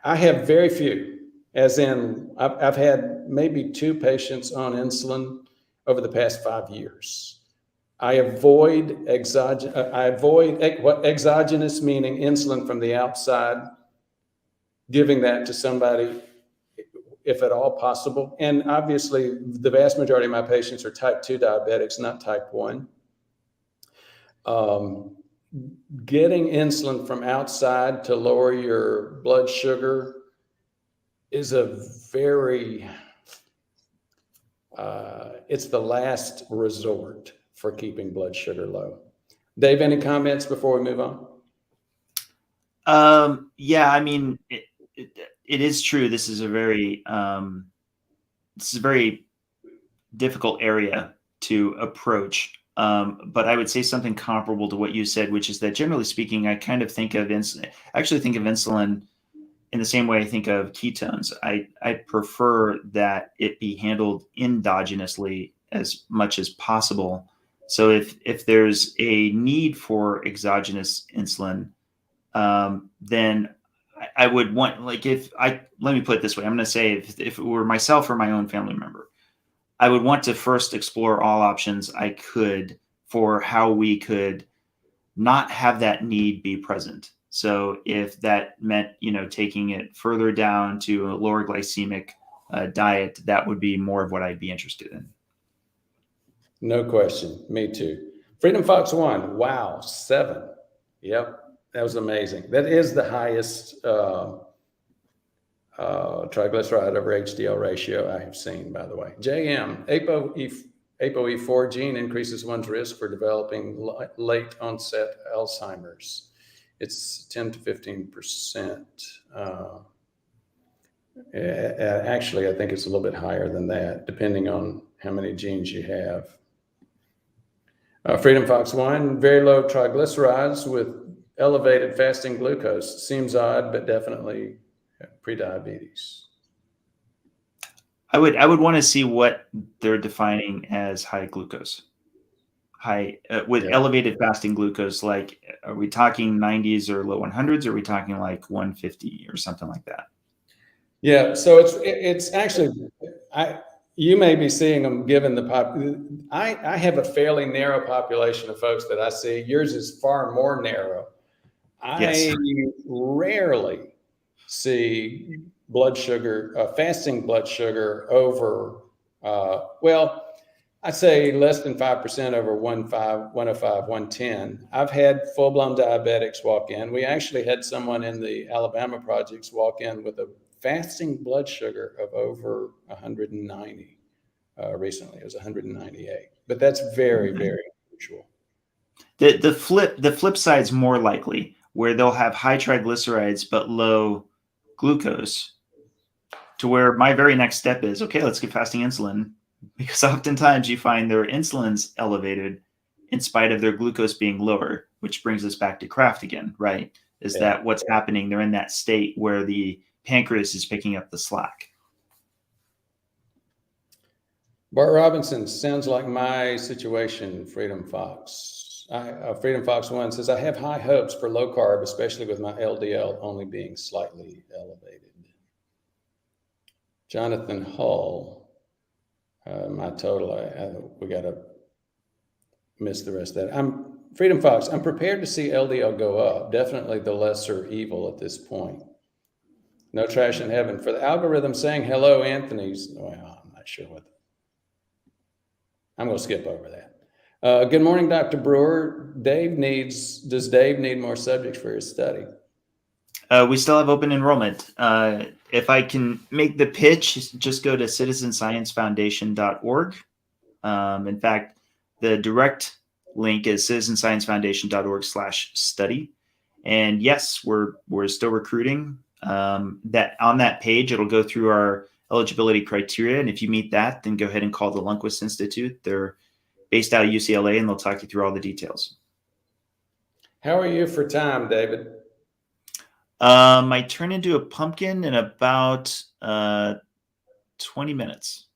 I have very few, as in I've had maybe 2 patients on insulin over the past 5 years. I avoid exogenous, meaning insulin from the outside, giving that to somebody if at all possible. And obviously, the vast majority of my patients are type 2 diabetics, not type 1. Getting insulin from outside to lower your blood sugar is it's the last resort for keeping blood sugar low. Dave, any comments before we move on? Yeah, I mean, it is true. This is a very difficult area to approach. But I would say something comparable to what you said, which is that generally speaking, I kind of think of insulin in the same way I think of ketones. I prefer that it be handled endogenously as much as possible. So if there's a need for exogenous insulin, then I would want, let me put it this way. I'm going to say if it were myself or my own family member, I would want to first explore all options I could for how we could not have that need be present. So if that meant, taking it further down to a lower glycemic diet, that would be more of what I'd be interested in. No question. Me too. Freedom Fox 1. Wow. 7. Yep. That was amazing. That is the highest triglyceride over HDL ratio I have seen, by the way. JM, ApoE4 gene increases one's risk for developing late onset Alzheimer's. It's 10 to 15%. Actually, I think it's a little bit higher than that, depending on how many genes you have. Freedom Fox 1, very low triglycerides with elevated fasting glucose. Seems odd, but definitely prediabetes. I would want to see what they're defining as high glucose. Elevated fasting glucose. Like, are we talking 90s or low 100s? Or are we talking like 150 or something like that? Yeah. So it's actually, You may be seeing them given the I have a fairly narrow population of folks that I see. Yours is far more narrow. Yes. I rarely see blood sugar, fasting blood sugar over, I'd say less than 5% over 105, 110. I've had full-blown diabetics walk in. We actually had someone in the Alabama projects walk in with a fasting blood sugar of over 190 recently. It was 198, but that's very, very unusual. The flip side is more likely, where they'll have high triglycerides but low glucose, to where my very next step is, okay, let's get fasting insulin, because oftentimes you find their insulin's elevated in spite of their glucose being lower, which brings us back to Kraft again, right? Is that what's happening? They're in that state where the pancreas is picking up the slack. Bart Robinson, sounds like my situation, Freedom Fox. Freedom Fox 1 says, I have high hopes for low carb, especially with my LDL only being slightly elevated. Jonathan Hull, my total, we got to miss the rest of that. Freedom Fox, I'm prepared to see LDL go up, definitely the lesser evil at this point. No trash in heaven. For the algorithm saying hello, Anthony's, well, I'm not sure what. I'm going to skip over that. Good morning, Dr. Brewer. Does Dave need more subjects for his study? We still have open enrollment. If I can make the pitch, just go to citizensciencefoundation.org. In fact, the direct link is citizensciencefoundation.org/study. And yes, we're still recruiting. That on that page, it'll go through our eligibility criteria. And if you meet that, then go ahead and call the Lundquist Institute. They're based out of UCLA, and they'll talk you through all the details. How are you for time, David? I turn into a pumpkin in about 20 minutes.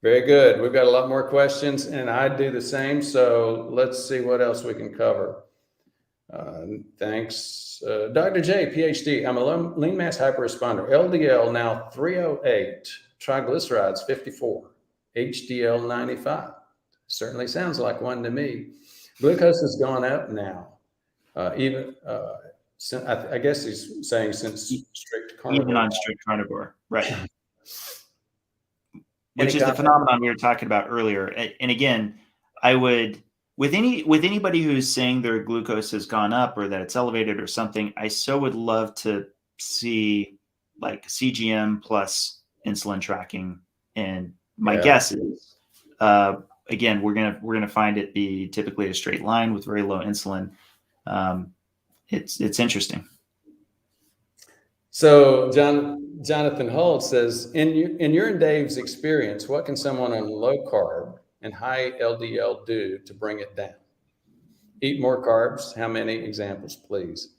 Very good. We've got a lot more questions, and I do the same. So let's see what else we can cover. Thanks. Dr. J, PhD. I'm a lean mass hyperresponder. LDL now 308, triglycerides 54, HDL 95. Certainly sounds like one to me. Glucose has gone up now. I guess he's saying since strict carnivore. Even on strict carnivore, right. Which is the phenomenon we were talking about earlier. And again, I would, with anybody who's saying their glucose has gone up or that it's elevated or something, I so would love to see like CGM plus insulin tracking. And my guess is, again, we're gonna find it be typically a straight line with very low insulin. It's interesting. So Jonathan Hull says, in your and Dave's experience, what can someone on low carb and high LDL do to bring it down? Eat more carbs. How many? Examples, please.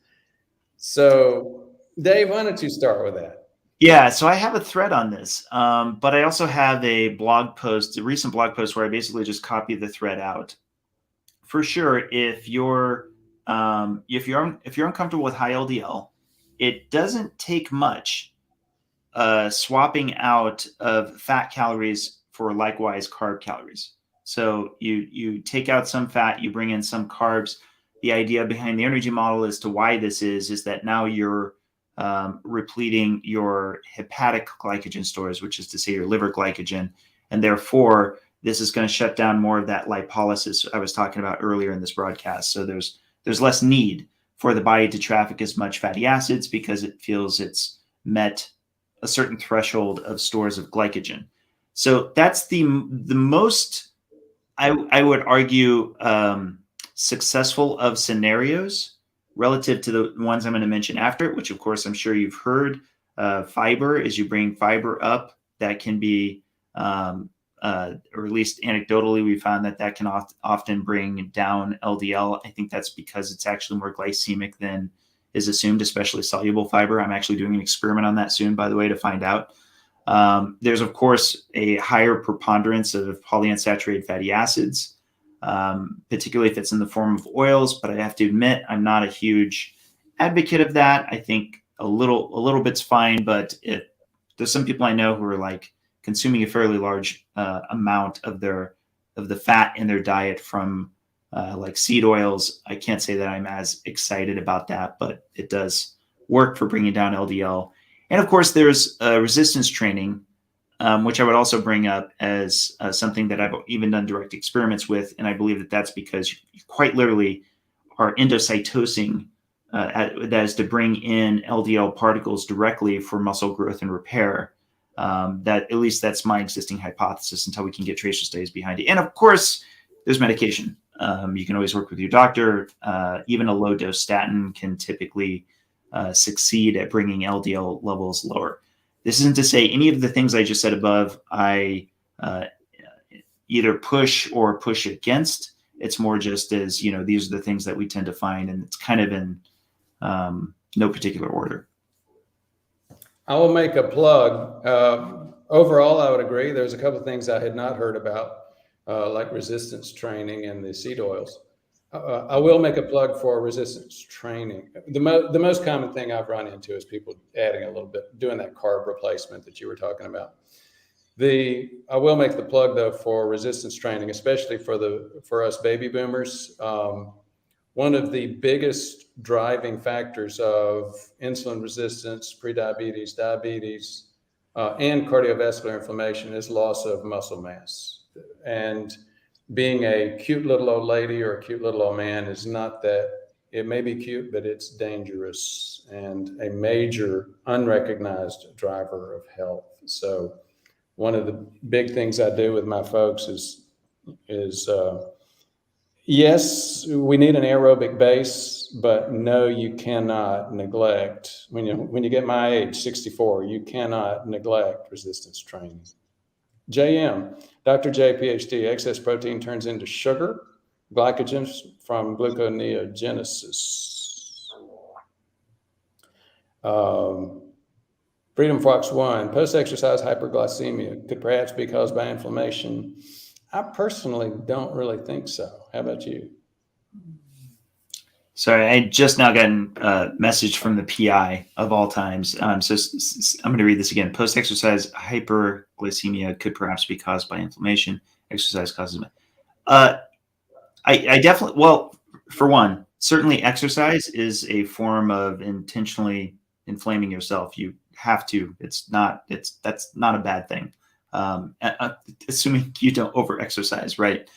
So Dave, why don't you start with that? Yeah, so I have a thread on this, but I also have a blog post, a recent blog post where I basically just copy the thread out. For sure, if you're uncomfortable with high LDL, it doesn't take much swapping out of fat calories for likewise carb calories. So you take out some fat, you bring in some carbs. The idea behind the energy model as to why this is that now you're repleting your hepatic glycogen stores, which is to say your liver glycogen, and therefore this is going to shut down more of that lipolysis I was talking about earlier in this broadcast. So there's less need for the body to traffic as much fatty acids because it feels it's met a certain threshold of stores of glycogen. So that's the most, I would argue, successful of scenarios relative to the ones I'm going to mention after, which of course I'm sure you've heard. Fiber, as you bring fiber up, that can be, or at least anecdotally, we found that can often bring down LDL. I think that's because it's actually more glycemic than is assumed, especially soluble fiber. I'm actually doing an experiment on that soon, by the way, to find out. There's, of course, a higher preponderance of polyunsaturated fatty acids, particularly if it's in the form of oils. But I have to admit, I'm not a huge advocate of that. I think a little bit's fine, but there's some people I know who are like consuming a fairly large amount of the fat in their diet from like seed oils. I can't say that I'm as excited about that, but it does work for bringing down LDL. And of course, there's resistance training, which I would also bring up as something that I've even done direct experiments with. And I believe that that's because you quite literally are endocytosing, that is to bring in LDL particles directly for muscle growth and repair. That at least that's my existing hypothesis until we can get tracer studies behind it. And of course, there's medication. You can always work with your doctor. Even a low dose statin can typically succeed at bringing LDL levels lower. This isn't to say any of the things I just said above I either push or push against. It's more just as, these are the things that we tend to find, and it's kind of in no particular order. I will make a plug. Overall, I would agree. There's a couple of things I had not heard about, like resistance training and the seed oils. I will make a plug for resistance training. The most common thing I've run into is people adding a little bit, doing that carb replacement that you were talking about. I will make the plug though for resistance training, especially for us baby boomers. One of the biggest driving factors of insulin resistance, prediabetes, diabetes, and cardiovascular inflammation is loss of muscle mass. And being a cute little old lady or a cute little old man is not that. It may be cute, but it's dangerous and a major unrecognized driver of health. So one of the big things I do with my folks is yes, we need an aerobic base, but no, you cannot neglect, when you get my age, 64, you cannot neglect resistance training. JM, Dr. J, PhD, excess protein turns into sugar, glycogen from gluconeogenesis. Freedom Fox 1, post-exercise hyperglycemia could perhaps be caused by inflammation. I personally don't really think so. How about you? Sorry, I just now gotten a message from the PI of all times. So I'm going to read this again. Post-exercise hyperglycemia could perhaps be caused by inflammation. Exercise causes it. I definitely, well, for one, certainly exercise is a form of intentionally inflaming yourself. You have to. That's not a bad thing. Assuming you don't over-exercise, right?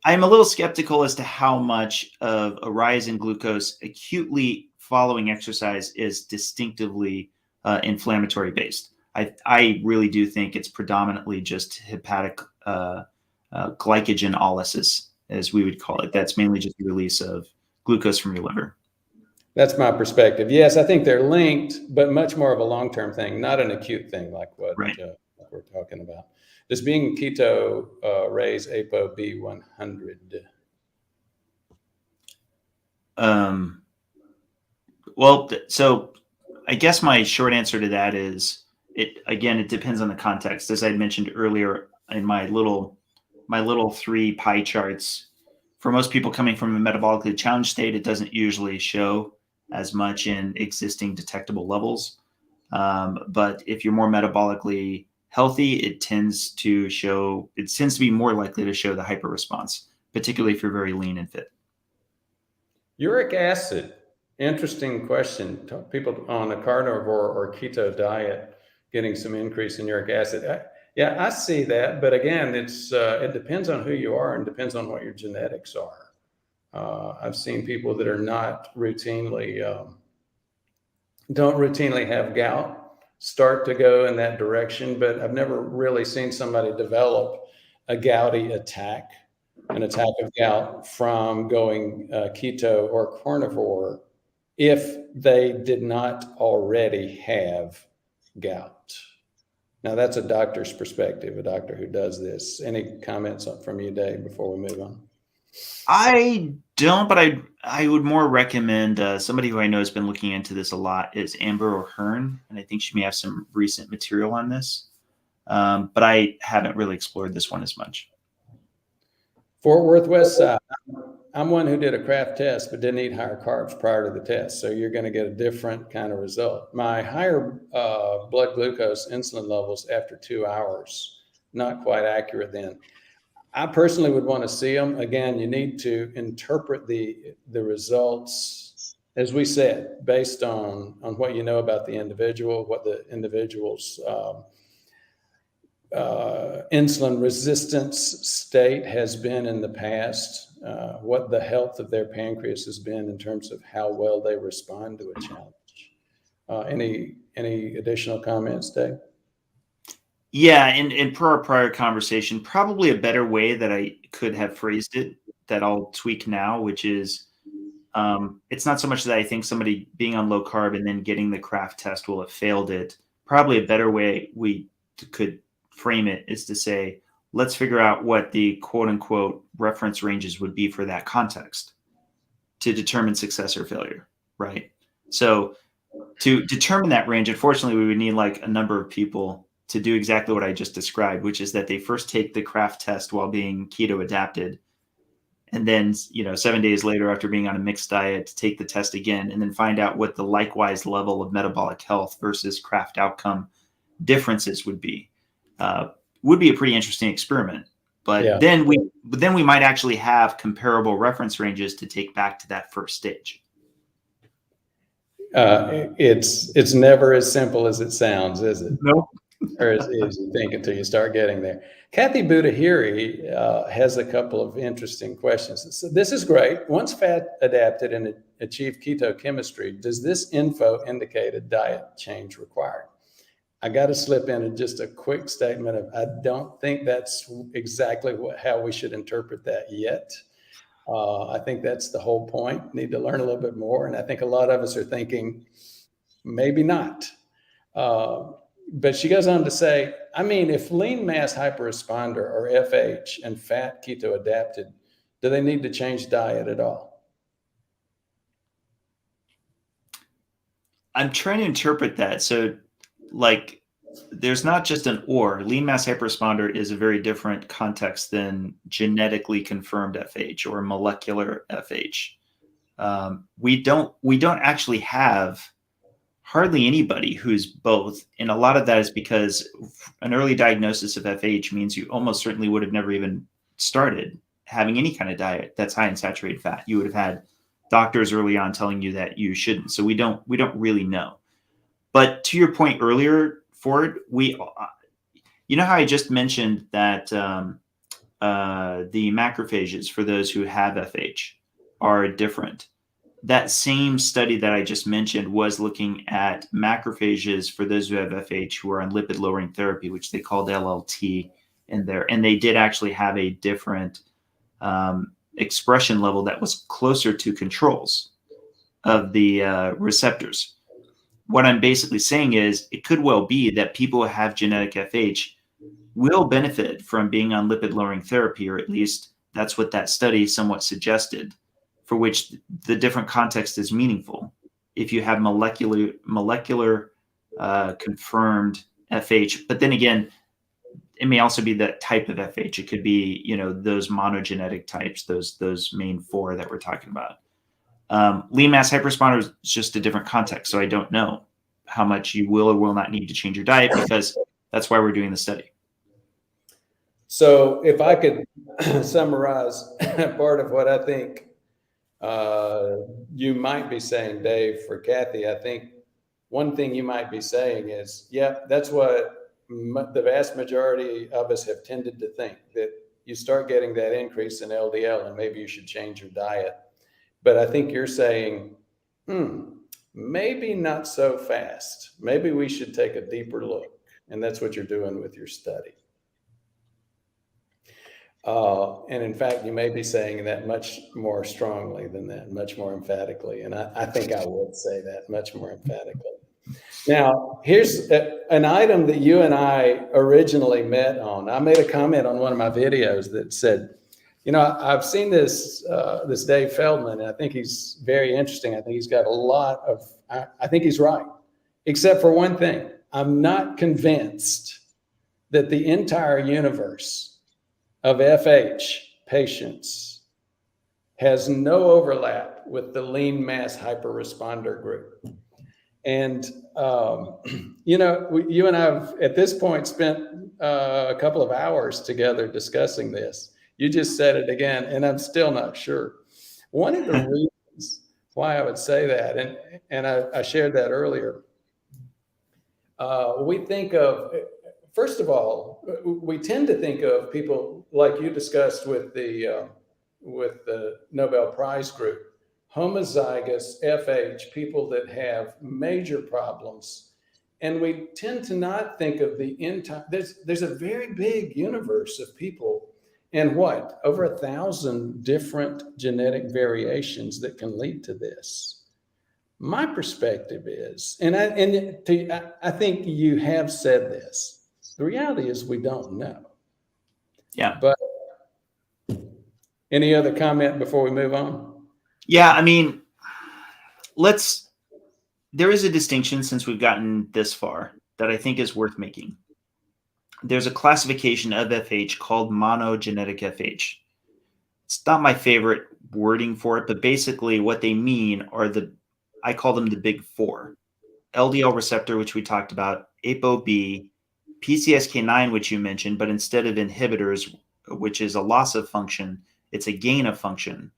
I'm a little skeptical as to how much of a rise in glucose acutely following exercise is distinctively inflammatory based. I really do think it's predominantly just hepatic glycogenolysis, as we would call it. That's mainly just the release of glucose from your liver. That's my perspective. Yes, I think they're linked, but much more of a long-term thing, not an acute thing like what we're talking about. Does being keto raise ApoB100? Well, so I guess my short answer to that is it depends on the context. As I mentioned earlier in my little 3 pie charts, for most people coming from a metabolically challenged state, it doesn't usually show as much in existing detectable levels. But if you're more metabolically healthy, it tends to be more likely to show the hyper response, particularly if you're very lean and fit. Uric acid, interesting question. People on a carnivore or keto diet getting some increase in uric acid. Yeah, I see that, but again, it depends on who you are and depends on what your genetics are. I've seen people that are not don't routinely have gout start to go in that direction, but I've never really seen somebody develop a gouty attack, an attack of gout from going keto or carnivore if they did not already have gout. Now that's a doctor's perspective, a doctor who does this. Any comments from you, Dave, before we move on? I don't, but I would more recommend somebody who I know has been looking into this a lot is Amber O'Hearn, and I think she may have some recent material on this, but I haven't really explored this one as much. Fort Worth West Side. I'm one who did a Kraft test, but didn't eat higher carbs prior to the test. So you're going to get a different kind of result. My higher blood glucose insulin levels after 2 hours, not quite accurate then. I personally would want to see them. Again, you need to interpret the results, as we said, based on what you know about the individual, what the individual's insulin resistance state has been in the past, what the health of their pancreas has been in terms of how well they respond to a challenge. Any additional comments, Dave? Yeah, and per our prior conversation, probably a better way that I could have phrased it that I'll tweak now, which is it's not so much that I think somebody being on low carb and then getting the Kraft test will have failed it. Probably a better way we could frame it is to say, let's figure out what the quote unquote reference ranges would be for that context to determine success or failure, right? So to determine that range, unfortunately, we would need like a number of people to do exactly what I just described, which is that they first take the Kraft test while being keto adapted. And then, 7 days later, after being on a mixed diet, take the test again, and then find out what the likewise level of metabolic health versus Kraft outcome differences would be. Would be a pretty interesting experiment. But then we might actually have comparable reference ranges to take back to that first stage. It's never as simple as it sounds, is it? Nope. Or as you think until you start getting there. Kathy Budahiri has a couple of interesting questions. So this is great. Once fat adapted and achieved keto chemistry, does this info indicate a diet change required? I got to slip in just a quick statement of I don't think that's exactly how we should interpret that yet. I think that's the whole point. Need to learn a little bit more. And I think a lot of us are thinking, maybe not. But she goes on to say, I mean, if lean mass hyperresponder or FH and fat keto adapted, do they need to change diet at all? I'm trying to interpret that. So like, there's not just an or. Lean mass hyperresponder is a very different context than genetically confirmed FH or molecular FH. We don't actually have hardly anybody who's both. And a lot of that is because an early diagnosis of FH means you almost certainly would have never even started having any kind of diet that's high in saturated fat. You would have had doctors early on telling you that you shouldn't. So we don't really know. But to your point earlier, Ford, you know how I just mentioned that the macrophages for those who have FH are different. That same study that I just mentioned was looking at macrophages for those who have FH who are on lipid lowering therapy, which they called LLT in there. And they did actually have a different expression level that was closer to controls of the receptors. What I'm basically saying is it could well be that people who have genetic FH will benefit from being on lipid lowering therapy, or at least that's what that study somewhat suggested, for which the different context is meaningful. If you have molecular confirmed FH, but then again, it may also be that type of FH. It could be, those monogenetic types, those main four that we're talking about. Lean mass hyperresponder is just a different context. So I don't know how much you will or will not need to change your diet, because that's why we're doing the study. So if I could summarize part of what I think you might be saying, Dave, for Kathy, I think one thing you might be saying is, that's what the vast majority of us have tended to think, that you start getting that increase in LDL and maybe you should change your diet. But I think you're saying, maybe not so fast. Maybe we should take a deeper look. And that's what you're doing with your study. And in fact, you may be saying that much more strongly than that, much more emphatically. And I think I would say that much more emphatically. Now, here's an item that you and I originally met on. I made a comment on one of my videos that said, I've seen this Dave Feldman, and I think he's very interesting. I think he's got a lot of, I think he's right, except for one thing. I'm not convinced that the entire universe of FH patients has no overlap with the lean mass hyperresponder group. And, you and I have at this point spent a couple of hours together discussing this. You just said it again, and I'm still not sure. One of the reasons why I would say that, and I shared that earlier, we think of, first of all, we tend to think of people like you discussed with the Nobel Prize group, homozygous FH, people that have major problems. And we tend to not think of the entire, there's a very big universe of people and over 1,000 different genetic variations that can lead to this. My perspective is, and I think you have said this, the reality is we don't know. Yeah. But any other comment before we move on? Yeah, I mean, there is a distinction since we've gotten this far that I think is worth making. There's a classification of FH called monogenetic FH. It's not my favorite wording for it, but basically what they mean are I call them the big four. LDL receptor, which we talked about, ApoB, PCSK9, which you mentioned, but instead of inhibitors, which is a loss of function, it's a gain of function,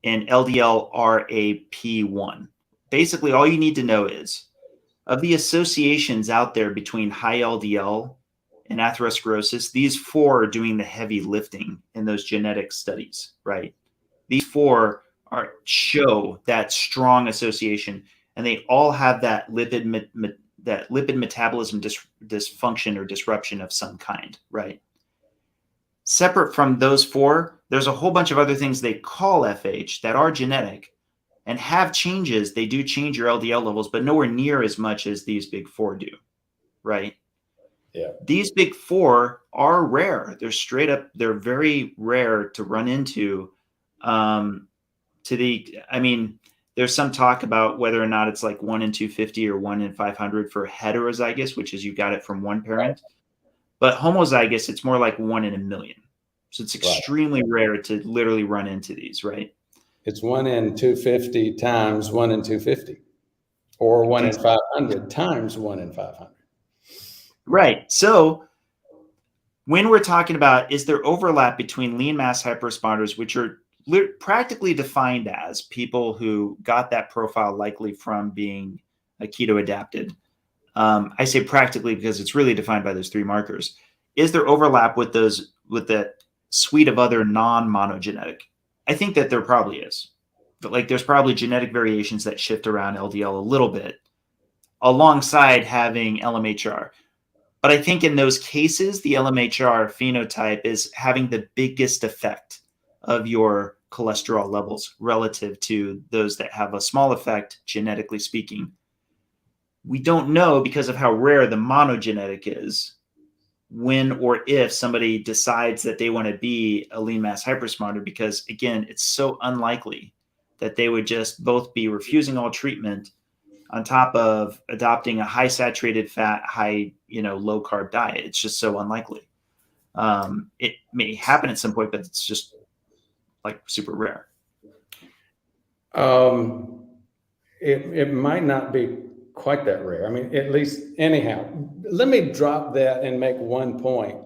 and LDL-RAP1. Basically, all you need to know is, of the associations out there between high LDL and atherosclerosis, these four are doing the heavy lifting in those genetic studies, right? These four show that strong association, and they all have that lipid metabolism dysfunction or disruption of some kind, right? Separate from those four, there's a whole bunch of other things they call FH that are genetic and have changes. They do change your LDL levels, but nowhere near as much as these big four do, right? Yeah. These big four are rare. They're very rare to run into. There's some talk about whether or not it's like 1 in 250 or 1 in 500 for heterozygous, which is you got it from one parent. But homozygous, it's more like 1 in a million. So it's extremely rare to literally run into these, right? It's 1 in 250 times 1 in 250, or 1 in 500 times 1 in 500. Right. So when we're talking about, is there overlap between lean mass hyperresponders, which are practically defined as people who got that profile likely from being a keto adapted? I say practically because it's really defined by those three markers. Is there overlap with the suite of other non-monogenetic? I think that there probably is. But there's probably genetic variations that shift around LDL a little bit alongside having LMHR. But I think in those cases, the LMHR phenotype is having the biggest effect of your cholesterol levels relative to those that have a small effect, genetically speaking. We don't know, because of how rare the monogenetic is, when or if somebody decides that they want to be a lean mass hyperresponder, because again, it's so unlikely that they would just both be refusing all treatment on top of adopting a high saturated fat, high, low carb diet. It's just so unlikely. It may happen at some point, but it's just super rare. It might not be quite that rare. I mean, at least anyhow, let me drop that and make one point.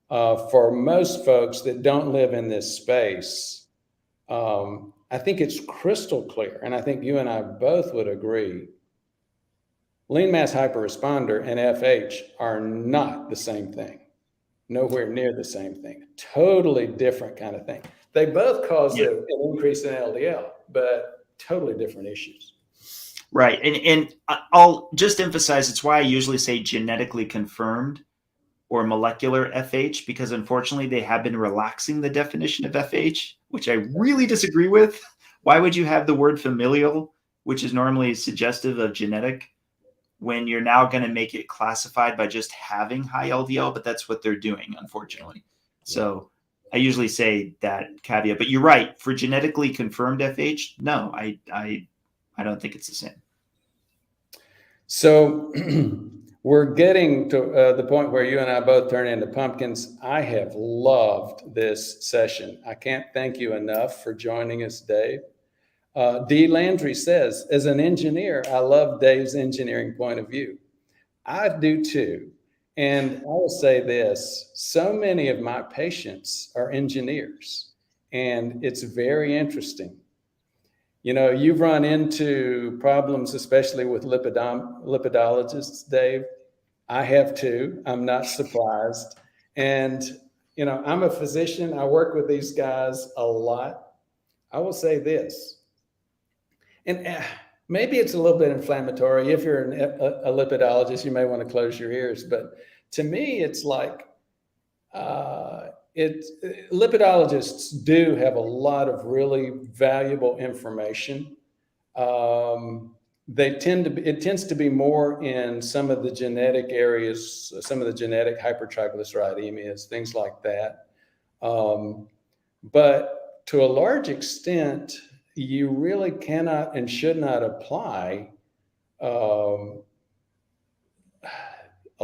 For most folks that don't live in this space, I think it's crystal clear, and I think you and I both would agree, lean mass hyperresponder and FH are not the same thing. Nowhere near the same thing. Totally different kind of thing. They both cause an increase in LDL, but totally different issues. Right. And I'll just emphasize, it's why I usually say genetically confirmed or molecular FH, because unfortunately they have been relaxing the definition of FH, which I really disagree with. Why would you have the word familial, which is normally suggestive of genetic, when you're now going to make it classified by just having high LDL? But that's what they're doing, unfortunately. So I usually say that caveat, but you're right. For genetically confirmed FH, no, I don't think it's the same. So we're getting to the point where you and I both turn into pumpkins. I have loved this session. I can't thank you enough for joining us, Dave. D. Landry says, as an engineer, I love Dave's engineering point of view. I do too. And I will say this, so many of my patients are engineers, and it's very interesting. You know, you've run into problems, especially with lipidologists, Dave. I have too. I'm not surprised. And, you know, I'm a physician. I work with these guys a lot. I will say this, and maybe it's a little bit inflammatory. If you're a lipidologist, you may want to close your ears. But to me, it's like lipidologists do have a lot of really valuable information. It tends to be more in some of the genetic areas, some of the genetic hypertriglyceridemias, things like that. But to a large extent, you really cannot and should not apply a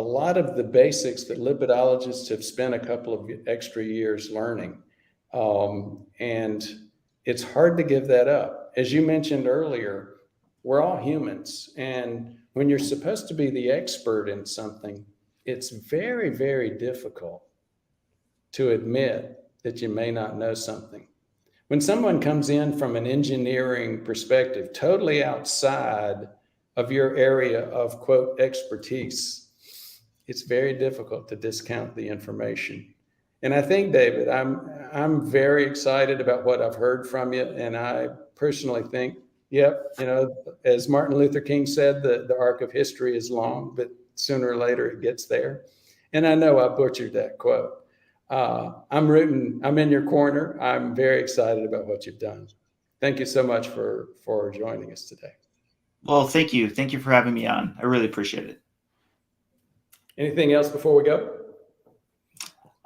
lot of the basics that lipidologists have spent a couple of extra years learning. And it's hard to give that up. As you mentioned earlier, we're all humans. And when you're supposed to be the expert in something, it's very, very difficult to admit that you may not know something. When someone comes in from an engineering perspective, totally outside of your area of, quote, expertise, it's very difficult to discount the information. And I think, David, I'm very excited about what I've heard from you. And I personally think, yep, you know, as Martin Luther King said, the arc of history is long, but sooner or later it gets there. And I know I butchered that quote. I'm in your corner. I'm very excited about what you've done. Thank you so much for joining us today. Well, thank you. Thank you for having me on. I really appreciate it. Anything else before we go?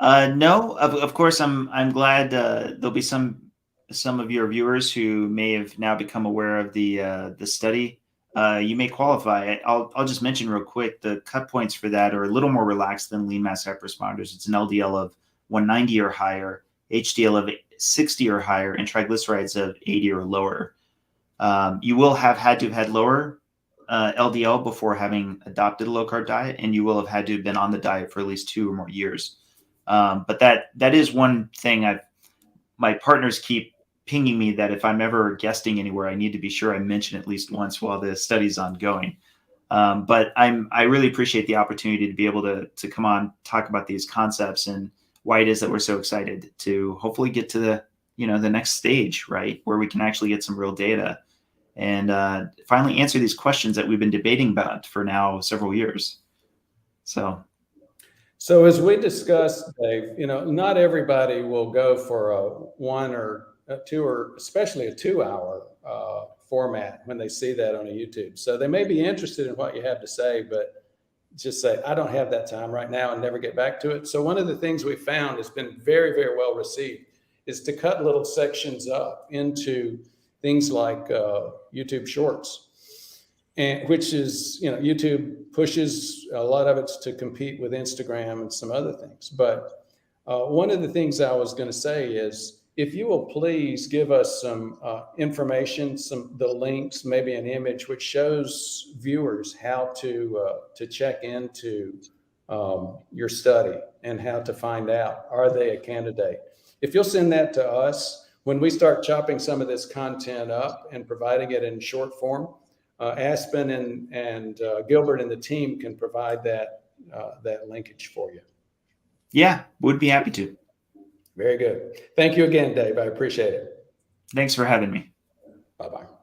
No, of course, I'm glad there'll be some of your viewers who may have now become aware of the study. You may qualify. I'll just mention real quick, the cut points for that are a little more relaxed than lean mass hyperresponders. It's an LDL of 190 or higher, HDL of 60 or higher, and triglycerides of 80 or lower. You will have had to have had lower LDL before having adopted a low-carb diet, and you will have had to have been on the diet for at least 2 or more years. But that is one thing my partners keep pinging me that if I'm ever guesting anywhere, I need to be sure I mention at least once while the study's ongoing. But I really appreciate the opportunity to be able to come on, talk about these concepts and why it is that we're so excited to hopefully get to the next stage, right, where we can actually get some real data and finally answer these questions that we've been debating about for now several years. So as we discussed, Dave, not everybody will go for a 1 or a 2 or especially a 2-hour format when they see that on a YouTube. So they may be interested in what you have to say, but just say, I don't have that time right now, and never get back to it. So one of the things we found has been very, very well received is to cut little sections up into things like YouTube Shorts, and which is, YouTube pushes a lot of it to compete with Instagram and some other things. But one of the things I was going to say is, if you will please give us some information, the links, maybe an image which shows viewers how to check into your study and how to find out, are they a candidate? If you'll send that to us, when we start chopping some of this content up and providing it in short form, Aspen and Gilbert and the team can provide that linkage for you. Yeah, would be happy to. Very good. Thank you again, Dave. I appreciate it. Thanks for having me. Bye-bye.